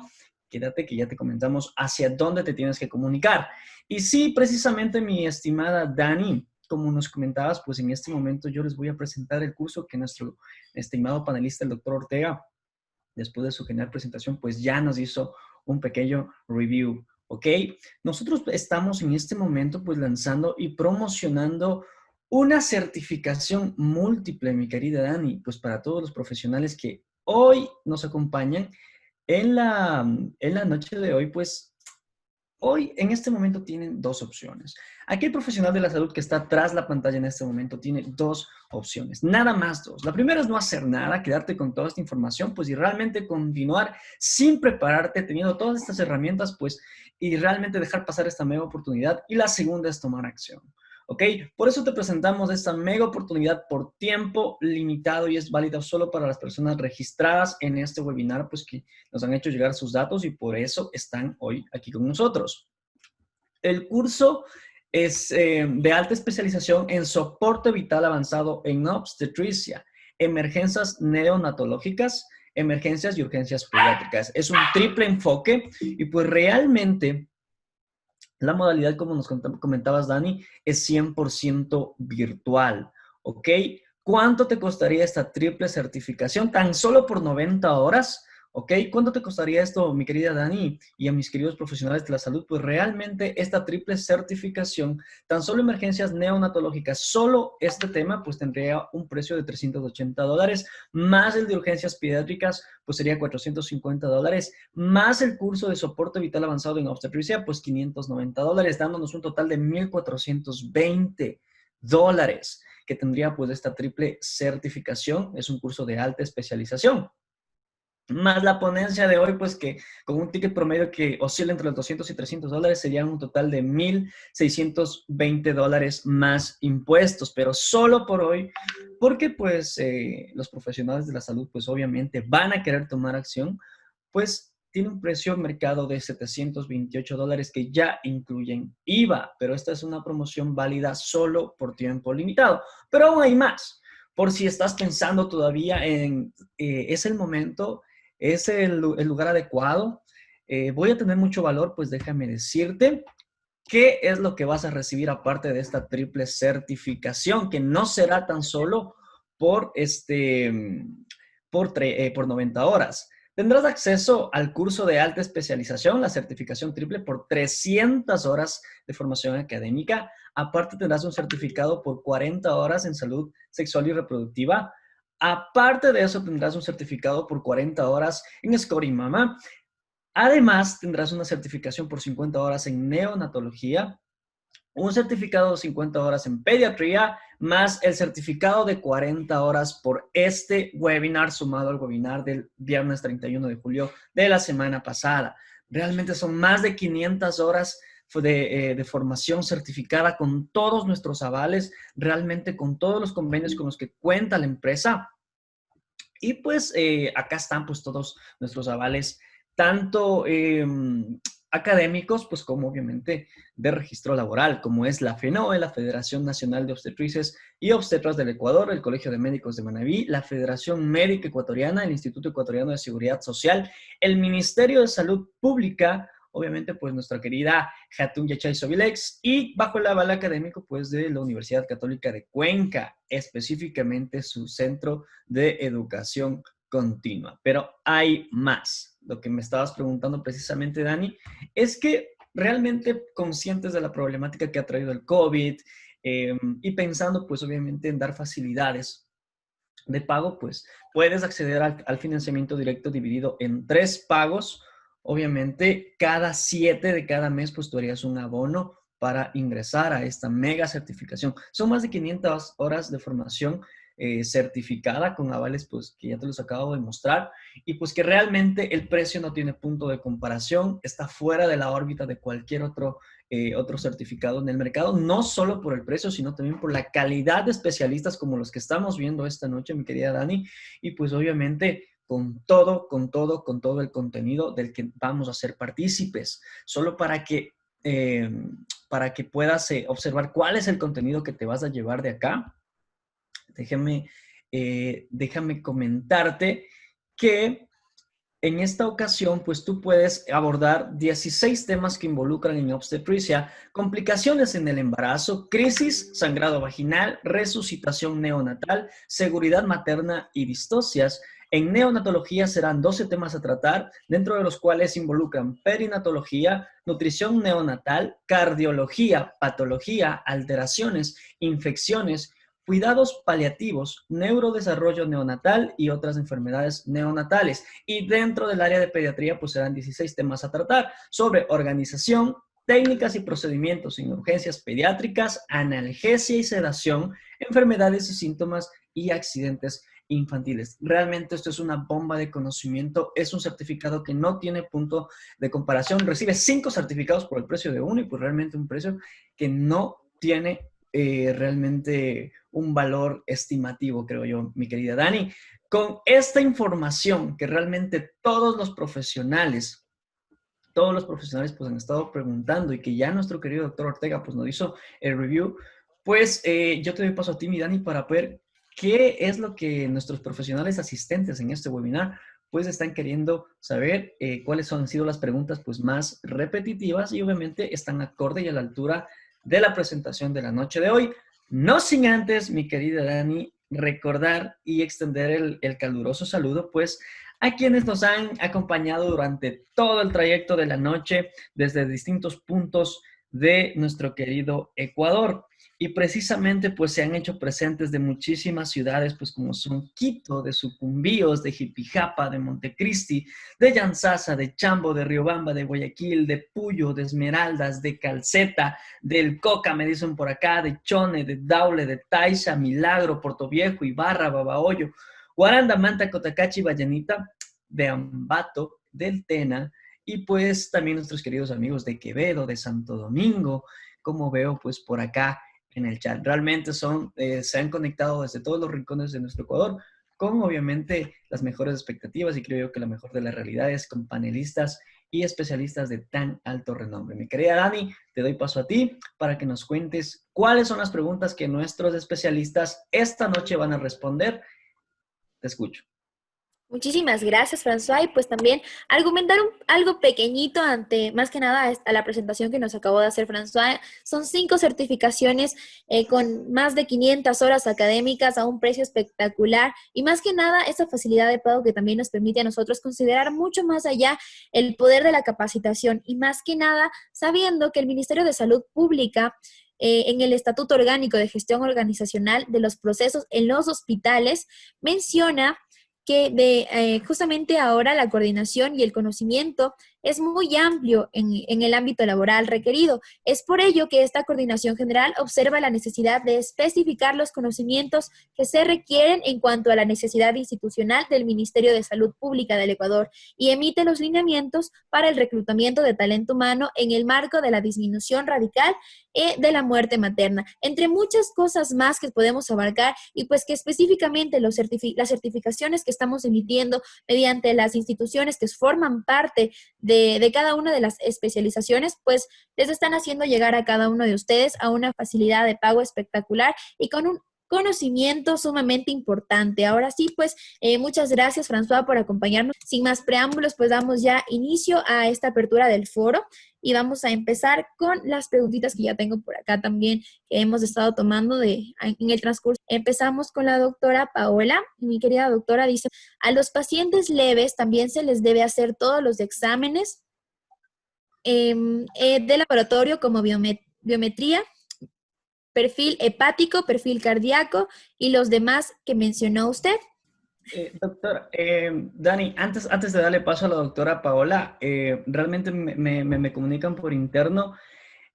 Quédate que ya te comentamos hacia dónde te tienes que comunicar. Y sí, precisamente mi estimada Dani, como nos comentabas, pues en este momento yo les voy a presentar el curso que nuestro estimado panelista, el doctor Ortega, después de su genial presentación, pues ya nos hizo un pequeño review, ¿ok? Nosotros estamos en este momento pues lanzando y promocionando una certificación múltiple, mi querida Dani, pues para todos los profesionales que hoy nos acompañan en la noche de hoy, pues hoy, en este momento, tienen dos opciones. Aquel profesional de la salud que está tras la pantalla en este momento tiene dos opciones, nada más dos. La primera es no hacer nada, quedarte con toda esta información, pues y realmente continuar sin prepararte, teniendo todas estas herramientas, pues y realmente dejar pasar esta mega oportunidad. Y la segunda es tomar acción. ¿Ok? Por eso te presentamos esta mega oportunidad por tiempo limitado y es válida solo para las personas registradas en este webinar, pues que nos han hecho llegar sus datos y por eso están hoy aquí con nosotros. El curso es de alta especialización en soporte vital avanzado en obstetricia, emergencias neonatológicas, emergencias y urgencias pediátricas. Es un triple enfoque y pues realmente la modalidad, como nos comentabas, Dani, es 100% virtual, ¿ok? ¿Cuánto te costaría esta triple certificación? Tan solo por 90 horas, ¿Ok? ¿Cuánto te costaría esto, mi querida Dani, y a mis queridos profesionales de la salud? Pues realmente esta triple certificación, tan solo emergencias neonatológicas, solo este tema, pues tendría un precio de $380, más el de urgencias pediátricas, pues sería $450, más el curso de soporte vital avanzado en obstetricia, pues $590, dándonos un total de $1,420 que tendría pues esta triple certificación. Es un curso de alta especialización. Más la ponencia de hoy, pues que con un ticket promedio que oscila entre los $200 y $300, serían un total de $1,620 más impuestos, pero solo por hoy, porque pues los profesionales de la salud, pues obviamente van a querer tomar acción, pues tiene un precio de mercado de $728 que ya incluyen IVA, pero esta es una promoción válida solo por tiempo limitado. Pero aún hay más. Por si estás pensando todavía en, es el momento, es el lugar adecuado, voy a tener mucho valor, pues déjame decirte qué es lo que vas a recibir aparte de esta triple certificación, que no será tan solo por, por 90 horas. Tendrás acceso al curso de alta especialización, la certificación triple, por 300 horas de formación académica. Aparte tendrás un certificado por 40 horas en salud sexual y reproductiva. Aparte de eso tendrás un certificado por 40 horas en Scoring Mama. Además tendrás una certificación por 50 horas en neonatología, un certificado de 50 horas en pediatría, más el certificado de 40 horas por este webinar sumado al webinar del viernes 31 de julio de la semana pasada. Realmente son más de 500 horas de formación certificada con todos nuestros avales, realmente con todos los convenios con los que cuenta la empresa. Y pues acá están pues todos nuestros avales, tanto académicos, pues como obviamente de registro laboral, como es la FENOE, la Federación Nacional de Obstetrices y Obstetras del Ecuador, el Colegio de Médicos de Manabí, la Federación Médica Ecuatoriana, el Instituto Ecuatoriano de Seguridad Social, el Ministerio de Salud Pública, obviamente pues nuestra querida Jatun Yachay Sobilex, y bajo el aval académico pues de la Universidad Católica de Cuenca, específicamente su Centro de Educación Continua. Pero hay más. Lo que me estabas preguntando precisamente, Dani, es que realmente conscientes de la problemática que ha traído el COVID y pensando pues obviamente en dar facilidades de pago, pues puedes acceder al financiamiento directo dividido en 3 pagos. Obviamente, cada 7 de cada mes, pues tú harías un abono para ingresar a esta mega certificación. Son más de 500 horas de formación certificada con avales, pues que ya te los acabo de mostrar, y pues que realmente el precio no tiene punto de comparación, está fuera de la órbita de cualquier otro certificado en el mercado, no solo por el precio, sino también por la calidad de especialistas como los que estamos viendo esta noche, mi querida Dani, y pues obviamente con todo el contenido del que vamos a ser partícipes, solo para que puedas observar cuál es el contenido que te vas a llevar de acá. Déjame comentarte que en esta ocasión, pues tú puedes abordar 16 temas que involucran en obstetricia, complicaciones en el embarazo, crisis, sangrado vaginal, resucitación neonatal, seguridad materna y distocias. En neonatología serán 12 temas a tratar, dentro de los cuales involucran perinatología, nutrición neonatal, cardiología, patología, alteraciones, infecciones, cuidados paliativos, neurodesarrollo neonatal y otras enfermedades neonatales. Y dentro del área de pediatría, pues serán 16 temas a tratar sobre organización, técnicas y procedimientos en urgencias pediátricas, analgesia y sedación, enfermedades y síntomas y accidentes infantiles. Realmente esto es una bomba de conocimiento, es un certificado que no tiene punto de comparación. Recibe 5 certificados por el precio de uno y pues realmente un precio que no tiene realmente un valor estimativo, creo yo, mi querida Dani. Con esta información que realmente todos los profesionales pues han estado preguntando y que ya nuestro querido doctor Ortega pues nos hizo el review, pues yo te doy paso a ti, mi Dani, para ver qué es lo que nuestros profesionales asistentes en este webinar pues están queriendo saber, cuáles han sido las preguntas pues más repetitivas y obviamente están acorde y a la altura de la presentación de la noche de hoy. No sin antes, mi querida Dani, recordar y extender el caluroso saludo pues a quienes nos han acompañado durante todo el trayecto de la noche desde distintos puntos de nuestro querido Ecuador. Y precisamente pues se han hecho presentes de muchísimas ciudades, pues como son Quito, de Sucumbíos, de Jipijapa, de Montecristi, de Yanzasa, de Chambo, de Riobamba, de Guayaquil, de Puyo, de Esmeraldas, de Calceta, del Coca, me dicen por acá, de Chone, de Daule, de Taisha, Milagro, Portoviejo, Ibarra, Babahoyo, Guaranda, Manta, Cotacachi, Vallanita, de Ambato, del Tena, y pues también nuestros queridos amigos de Quevedo, de Santo Domingo, como veo pues por acá en el chat. Realmente se han conectado desde todos los rincones de nuestro Ecuador, con obviamente las mejores expectativas y creo yo que la mejor de las realidades, con panelistas y especialistas de tan alto renombre. Mi querida Dani, te doy paso a ti para que nos cuentes cuáles son las preguntas que nuestros especialistas esta noche van a responder. Te escucho. Muchísimas gracias, François. Y pues también argumentar algo pequeñito ante, más que nada, a la presentación que nos acabó de hacer François. Son 5 certificaciones con más de 500 horas académicas a un precio espectacular. Y más que nada, esa facilidad de pago que también nos permite a nosotros considerar mucho más allá el poder de la capacitación. Y más que nada, sabiendo que el Ministerio de Salud Pública en el Estatuto Orgánico de Gestión Organizacional de los Procesos en los Hospitales menciona que justamente ahora la coordinación y el conocimiento es muy amplio en el ámbito laboral requerido. Es por ello que esta coordinación general observa la necesidad de especificar los conocimientos que se requieren en cuanto a la necesidad institucional del Ministerio de Salud Pública del Ecuador y emite los lineamientos para el reclutamiento de talento humano en el marco de la disminución radical de la muerte materna, entre muchas cosas más que podemos abarcar y pues que específicamente las certificaciones que estamos emitiendo mediante las instituciones que forman parte de cada una de las especializaciones, pues les están haciendo llegar a cada uno de ustedes a una facilidad de pago espectacular y con un conocimiento sumamente importante. Ahora sí, pues muchas gracias, François, por acompañarnos. Sin más preámbulos, pues damos ya inicio a esta apertura del foro y vamos a empezar con las preguntitas que ya tengo por acá también que hemos estado tomando en el transcurso. Empezamos con la doctora Paola. Mi querida doctora dice, a los pacientes leves también se les debe hacer todos los exámenes de laboratorio como biometría, perfil hepático, perfil cardíaco y los demás que mencionó usted. Doctora, Dani, antes de darle paso a la doctora Paola, realmente me comunican por interno,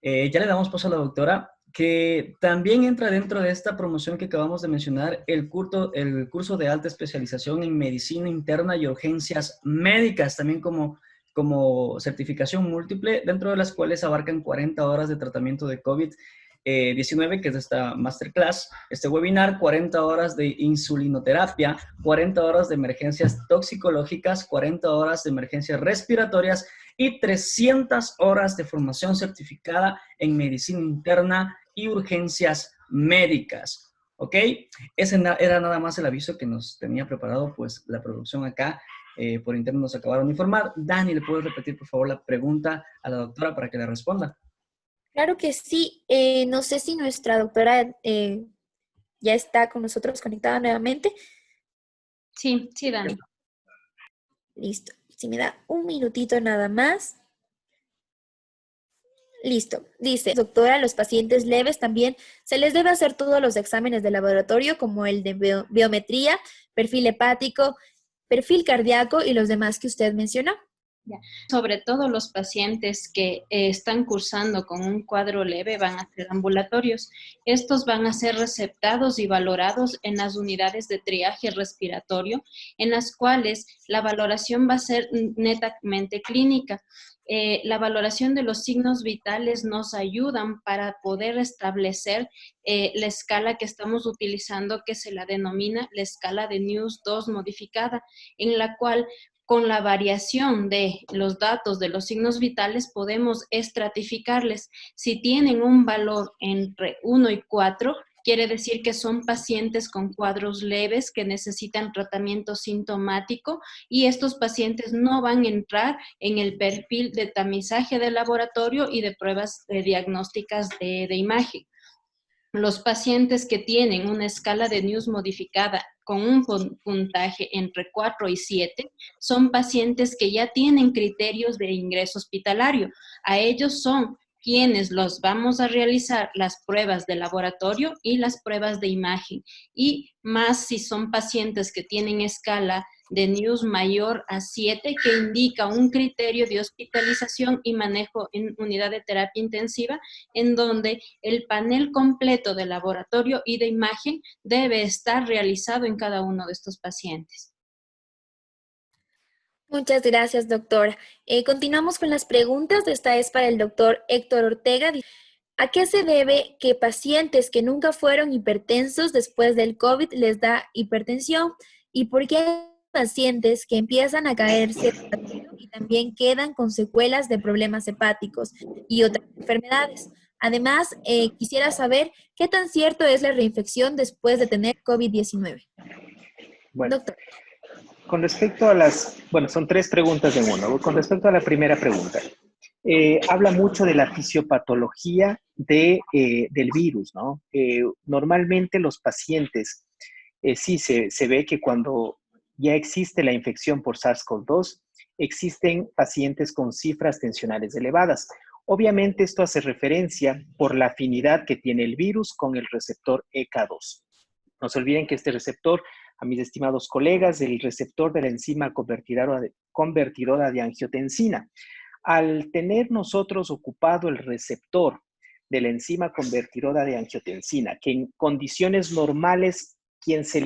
ya le damos paso a la doctora, que también entra dentro de esta promoción que acabamos de mencionar, el curso de alta especialización en medicina interna y urgencias médicas, también como certificación múltiple, dentro de las cuales abarcan 40 horas de tratamiento de COVID-19, que es esta masterclass, este webinar, 40 horas de insulinoterapia, 40 horas de emergencias toxicológicas, 40 horas de emergencias respiratorias y 300 horas de formación certificada en medicina interna y urgencias médicas. ¿Ok? Ese era nada más el aviso que nos tenía preparado pues la producción acá. Por interno nos acabaron de informar. Dani, ¿le puedes repetir por favor la pregunta a la doctora para que le responda? Claro que sí. No sé si nuestra doctora ya está con nosotros conectada nuevamente. Sí, Dani. Listo. Si me da un minutito nada más. Listo. Dice, doctora, a los pacientes leves también se les debe hacer todos los exámenes de laboratorio como el de biometría, perfil hepático, perfil cardíaco y los demás que usted mencionó. Sobre todo los pacientes que están cursando con un cuadro leve van a ser ambulatorios. Estos van a ser receptados y valorados en las unidades de triaje respiratorio, en las cuales la valoración va a ser netamente clínica. La valoración de los signos vitales nos ayudan para poder establecer la escala que estamos utilizando, que se la denomina la escala de News 2 modificada, en la cual con la variación de los datos de los signos vitales podemos estratificarles. Si tienen un valor entre 1 y 4, quiere decir que son pacientes con cuadros leves que necesitan tratamiento sintomático y estos pacientes no van a entrar en el perfil de tamizaje de laboratorio y de pruebas diagnósticas de imagen. Los pacientes que tienen una escala de News modificada con un puntaje entre 4 y 7 son pacientes que ya tienen criterios de ingreso hospitalario. A ellos son quienes los vamos a realizar las pruebas de laboratorio y las pruebas de imagen. Y más si son pacientes que tienen escala de NIUS mayor a 7, que indica un criterio de hospitalización y manejo en unidad de terapia intensiva, en donde el panel completo de laboratorio y de imagen debe estar realizado en cada uno de estos pacientes. Muchas gracias, doctora. Continuamos con las preguntas. Esta es para el doctor Héctor Ortega. ¿A qué se debe que pacientes que nunca fueron hipertensos después del COVID les da hipertensión? ¿Y por qué hay pacientes que empiezan a caerse y también quedan con secuelas de problemas hepáticos y otras enfermedades? Además, quisiera saber qué tan cierto es la reinfección después de tener COVID-19. Bueno, Doctor. con respecto a son 3 preguntas en una. Con respecto a la primera pregunta, habla mucho de la fisiopatología del virus, ¿no? Normalmente los pacientes, sí se ve que cuando ya existe la infección por SARS-CoV-2, existen pacientes con cifras tensionales elevadas. Obviamente esto hace referencia por la afinidad que tiene el virus con el receptor ECA2. No se olviden que este receptor, a mis estimados colegas, el receptor de la enzima convertidora de angiotensina. Al tener nosotros ocupado el receptor de la enzima convertidora de angiotensina, que en condiciones normales quien se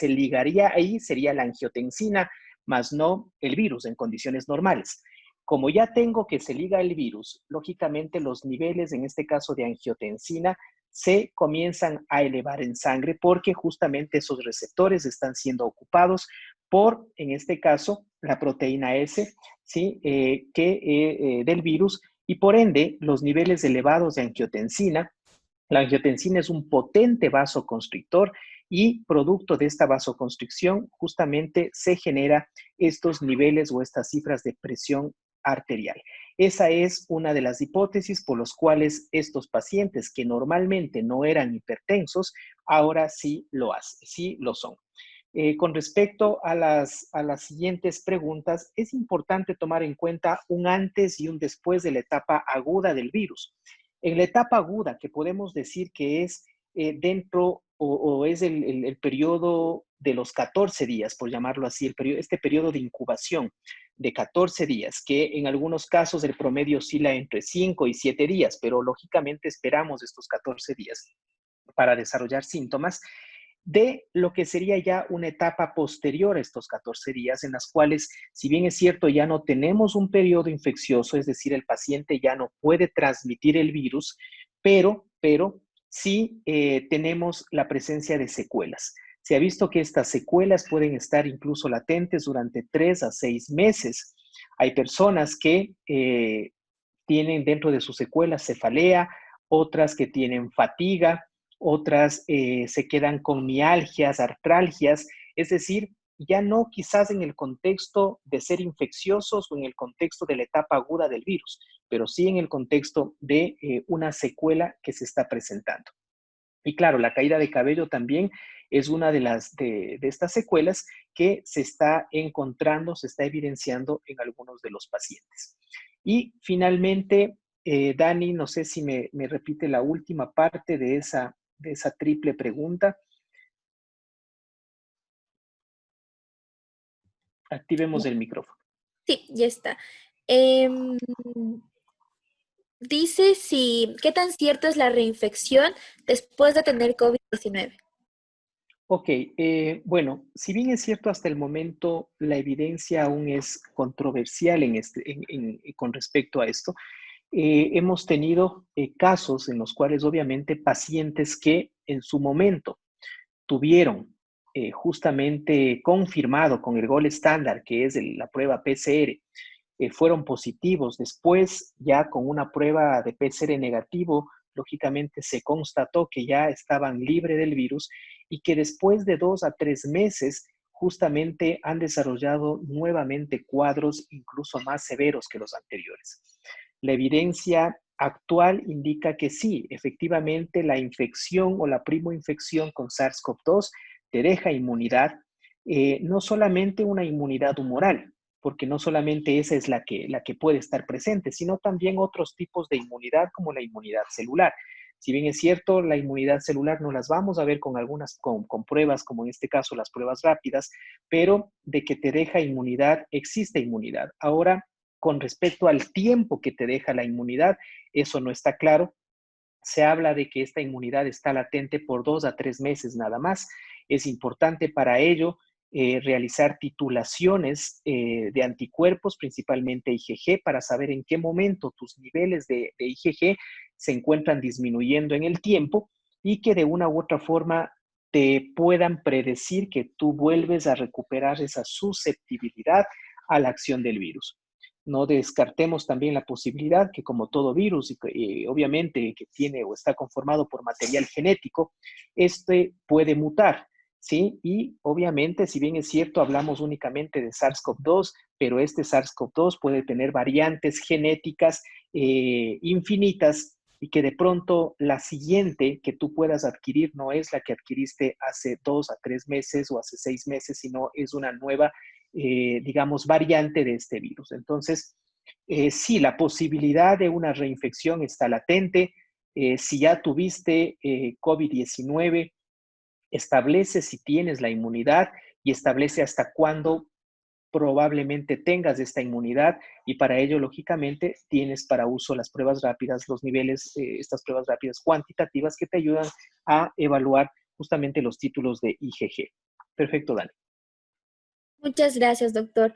ligaría ahí sería la angiotensina, más no el virus en condiciones normales. Como ya tengo que se liga el virus, lógicamente los niveles, en este caso de angiotensina, se comienzan a elevar en sangre porque justamente esos receptores están siendo ocupados por, en este caso, la proteína S, ¿sí? Del virus, y por ende los niveles elevados de angiotensina. La angiotensina es un potente vasoconstrictor y producto de esta vasoconstricción justamente se genera estos niveles o estas cifras de presión arterial. Esa es una de las hipótesis por las cuales estos pacientes que normalmente no eran hipertensos, ahora sí lo hacen, sí lo son. Con respecto a las siguientes preguntas, es importante tomar en cuenta un antes y un después de la etapa aguda del virus. En la etapa aguda, que podemos decir que es dentro o es el periodo de los 14 días, por llamarlo así, este periodo de incubación de 14 días, que en algunos casos el promedio oscila entre 5 y 7 días, pero lógicamente esperamos estos 14 días para desarrollar síntomas, de lo que sería ya una etapa posterior a estos 14 días, en las cuales, si bien es cierto, ya no tenemos un periodo infeccioso, es decir, el paciente ya no puede transmitir el virus, pero sí tenemos la presencia de secuelas. Se ha visto que estas secuelas pueden estar incluso latentes durante 3 a 6 meses. Hay personas que tienen dentro de sus secuelas cefalea, otras que tienen fatiga, otras se quedan con mialgias, artralgias, es decir, ya no quizás en el contexto de ser infecciosos o en el contexto de la etapa aguda del virus, pero sí en el contexto de una secuela que se está presentando. Y claro, la caída de cabello también es una de estas secuelas que se está encontrando, se está evidenciando en algunos de los pacientes. Y finalmente, Dani, no sé si me repite la última parte de esa triple pregunta. Activemos el micrófono. Sí, ya está. Dice qué tan cierto es la reinfección después de tener COVID-19. Ok, bueno, si bien es cierto hasta el momento la evidencia aún es controversial con respecto a esto, hemos tenido casos en los cuales obviamente pacientes que en su momento tuvieron justamente confirmado con el gold estándar, que es la prueba PCR, fueron positivos. Después, ya con una prueba de PCR negativo, lógicamente se constató que ya estaban libres del virus y que después de 2 a 3 meses justamente han desarrollado nuevamente cuadros incluso más severos que los anteriores. La evidencia actual indica que sí, efectivamente la infección o la primoinfección con SARS-CoV-2 te deja inmunidad, no solamente una inmunidad humoral, porque no solamente esa es la que puede estar presente, sino también otros tipos de inmunidad como la inmunidad celular. Si bien es cierto, la inmunidad celular no las vamos a ver con algunas, con pruebas, como en este caso las pruebas rápidas, pero de que te deja inmunidad, existe inmunidad. Ahora, con respecto al tiempo que te deja la inmunidad, eso no está claro. Se habla de que esta inmunidad está latente por 2 a 3 meses nada más. Es importante para ello realizar titulaciones de anticuerpos, principalmente IgG, para saber en qué momento tus niveles de IgG se encuentran disminuyendo en el tiempo y que de una u otra forma te puedan predecir que tú vuelves a recuperar esa susceptibilidad a la acción del virus. No descartemos también la posibilidad que, como todo virus, obviamente que tiene o está conformado por material genético, este puede mutar, ¿sí? Y obviamente, si bien es cierto, hablamos únicamente de SARS-CoV-2, pero este SARS-CoV-2 puede tener variantes genéticas infinitas y que de pronto la siguiente que tú puedas adquirir no es la que adquiriste hace 2 a 3 meses o hace 6 meses, sino es una nueva digamos, variante de este virus. Entonces, sí, la posibilidad de una reinfección está latente. Si ya tuviste COVID-19, establece si tienes la inmunidad y establece hasta cuándo probablemente tengas esta inmunidad y para ello, lógicamente, tienes para uso las pruebas rápidas, los niveles, estas pruebas rápidas cuantitativas que te ayudan a evaluar justamente los títulos de IgG. Perfecto, Dani. Muchas gracias, doctor.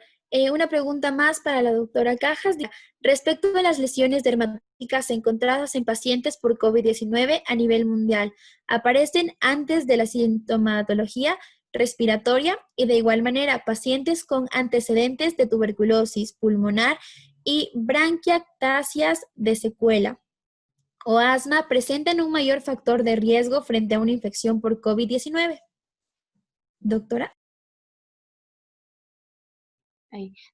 Una pregunta más para la doctora Cajas. Respecto a las lesiones dermatológicas encontradas en pacientes por COVID-19 a nivel mundial, ¿aparecen antes de la sintomatología respiratoria? Y de igual manera, pacientes con antecedentes de tuberculosis pulmonar y branquiectasias de secuela o asma presentan un mayor factor de riesgo frente a una infección por COVID-19. Doctora.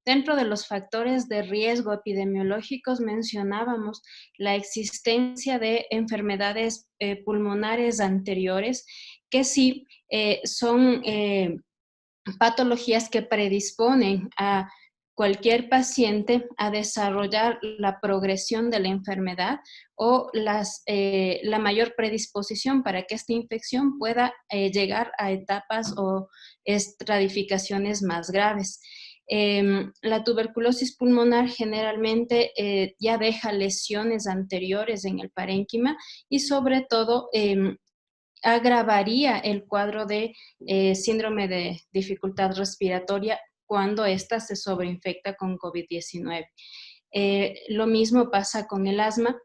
Dentro de los factores de riesgo epidemiológicos mencionábamos la existencia de enfermedades pulmonares anteriores que sí son patologías que predisponen a cualquier paciente a desarrollar la progresión de la enfermedad o la mayor predisposición para que esta infección pueda llegar a etapas o estratificaciones más graves. La tuberculosis pulmonar generalmente ya deja lesiones anteriores en el parénquima y sobre todo agravaría el cuadro de síndrome de dificultad respiratoria cuando ésta se sobreinfecta con COVID-19. Lo mismo pasa con el asma,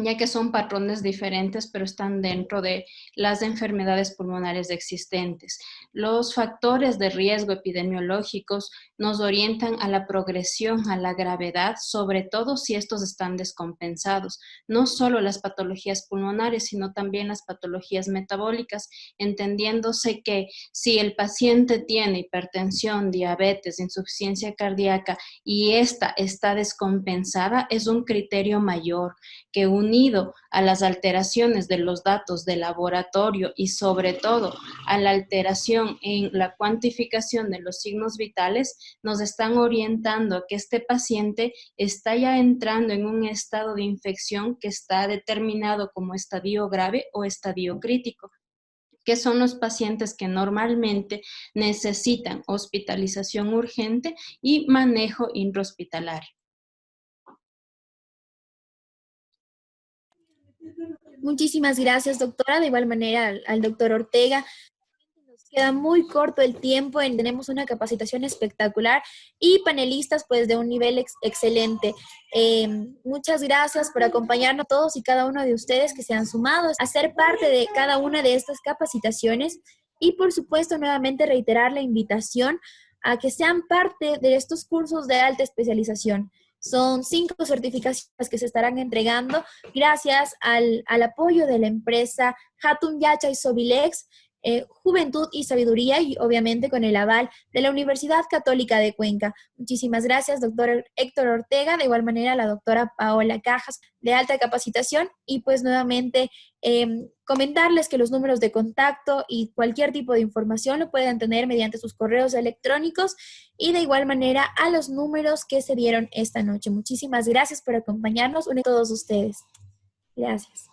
ya que son patrones diferentes, pero están dentro de las enfermedades pulmonares existentes. Los factores de riesgo epidemiológicos nos orientan a la progresión, a la gravedad, sobre todo si estos están descompensados. No solo las patologías pulmonares, sino también las patologías metabólicas, entendiéndose que si el paciente tiene hipertensión, diabetes, insuficiencia cardíaca y esta está descompensada, es un criterio mayor que unido a las alteraciones de los datos de laboratorio y sobre todo a la alteración en la cuantificación de los signos vitales, nos están orientando a que este paciente está ya entrando en un estado de infección que está determinado como estadio grave o estadio crítico, que son los pacientes que normalmente necesitan hospitalización urgente y manejo intrahospitalario. Muchísimas gracias, doctora. De igual manera, al doctor Ortega. Nos queda muy corto el tiempo, tenemos una capacitación espectacular y panelistas pues de un nivel excelente. Muchas gracias por acompañarnos todos y cada uno de ustedes que se han sumado a ser parte de cada una de estas capacitaciones y por supuesto nuevamente reiterar la invitación a que sean parte de estos cursos de alta especialización. Son 5 certificaciones que se estarán entregando gracias al apoyo de la empresa Hatun Yacha y Sobilex, juventud y sabiduría, y obviamente con el aval de la Universidad Católica de Cuenca. Muchísimas gracias, doctor Héctor Ortega, de igual manera la doctora Paola Cajas, de alta capacitación, y pues nuevamente comentarles que los números de contacto y cualquier tipo de información lo pueden tener mediante sus correos electrónicos, y de igual manera a los números que se dieron esta noche. Muchísimas gracias por acompañarnos, a todos ustedes. Gracias.